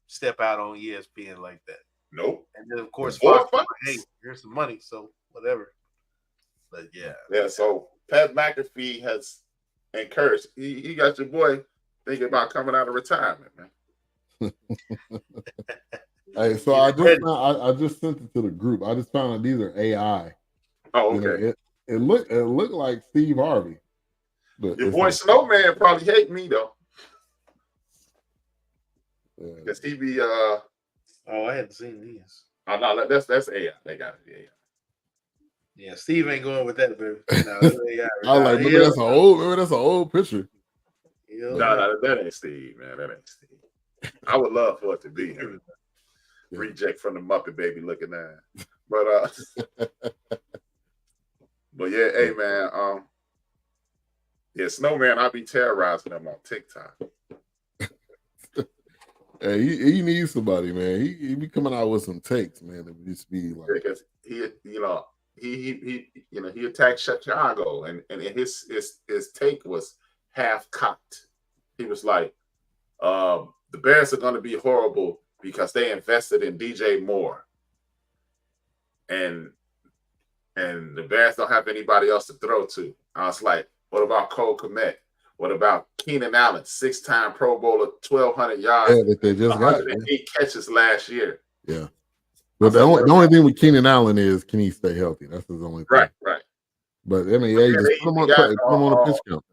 step out on ESPN like that. Nope. And then of course, hey, here's some money, so whatever. But yeah. So Pat McAfee has encouraged. He got your boy thinking about coming out of retirement, man. Hey, so I just sent it to the group. I just found out these are AI. Oh, okay. It looked like Steve Harvey. But your boy Snowman probably hate me though. Because he be Oh, I hadn't seen these. Oh no, that's AI. They got it. AI. Yeah, Steve ain't going with that, baby. No, I was like, maybe that's an old picture. No, that ain't Steve, man. That ain't Steve. I would love for it to be him. Reject from the Muppet Baby looking at. But yeah, hey man, Snowman, I be terrorizing him on TikTok. Hey, he needs somebody, man. He be coming out with some takes, man. It would just be like because he attacked Chicago and his take was half cocked. He was like, the Bears are going to be horrible because they invested in DJ Moore, and the Bears don't have anybody else to throw to. I was like, what about Cole Kmet? What about Keenan Allen, 6-time Pro Bowler, 1,200 yards, that they just got 8 catches last year? Yeah. But the only thing with Keenan Allen is, can he stay healthy? That's his only thing. Right. But I mean, just put him on a pitch count.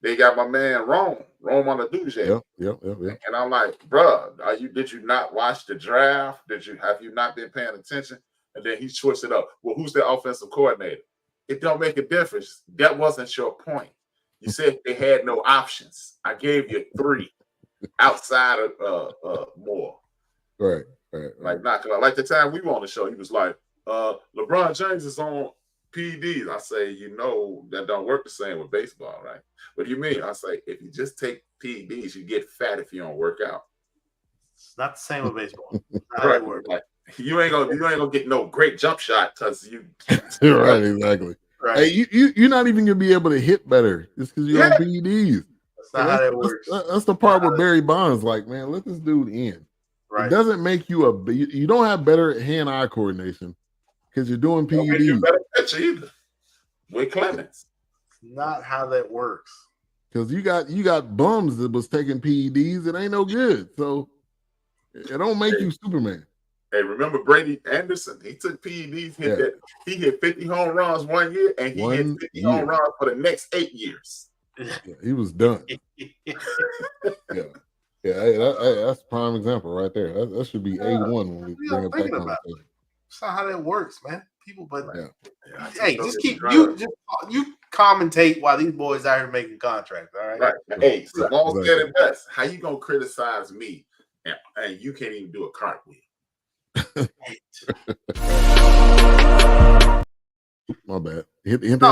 They got my man Rome on the Duje. Yep. And I'm like, bro, did you not watch the draft? Have you not been paying attention? And then he switched it up. Well, who's the offensive coordinator? It don't make a difference. That wasn't your point. You said they had no options. I gave you 3 outside of Moore. Right. Like like the time we were on the show, he was like, LeBron James is on PEDs. I say, that don't work the same with baseball, right? What do you mean? I say, if you just take PEDs, you get fat if you don't work out. It's not the same with baseball. Right. Like, you ain't gonna get no great jump shot because you right, exactly. Right. Hey, you're not even gonna be able to hit better just because you're on PEDs. That's not how that works. That's the part where Barry Bonds like, man, let this dude in. Right. It doesn't make you you don't have better hand-eye coordination because you're doing PEDs. You better pitch either with Clemens. Not how that works. Because you got bums that was taking PEDs. It ain't no good. So it don't make you Superman. Hey, remember Brady Anderson? He took PEDs, he hit 50 home runs 1 year, and he hit 50 home runs for the next 8 years. Yeah, he was done. Yeah, that's a prime example right there. That should be A1 when we bring up that conversation. That's not how that works, man. People, but hey, just keep you commentate while these boys out here making contracts. All right. Right. Hey, Simone said it best. How you gonna criticize me and you can't even do a cartwheel? My bad. Hit the intro.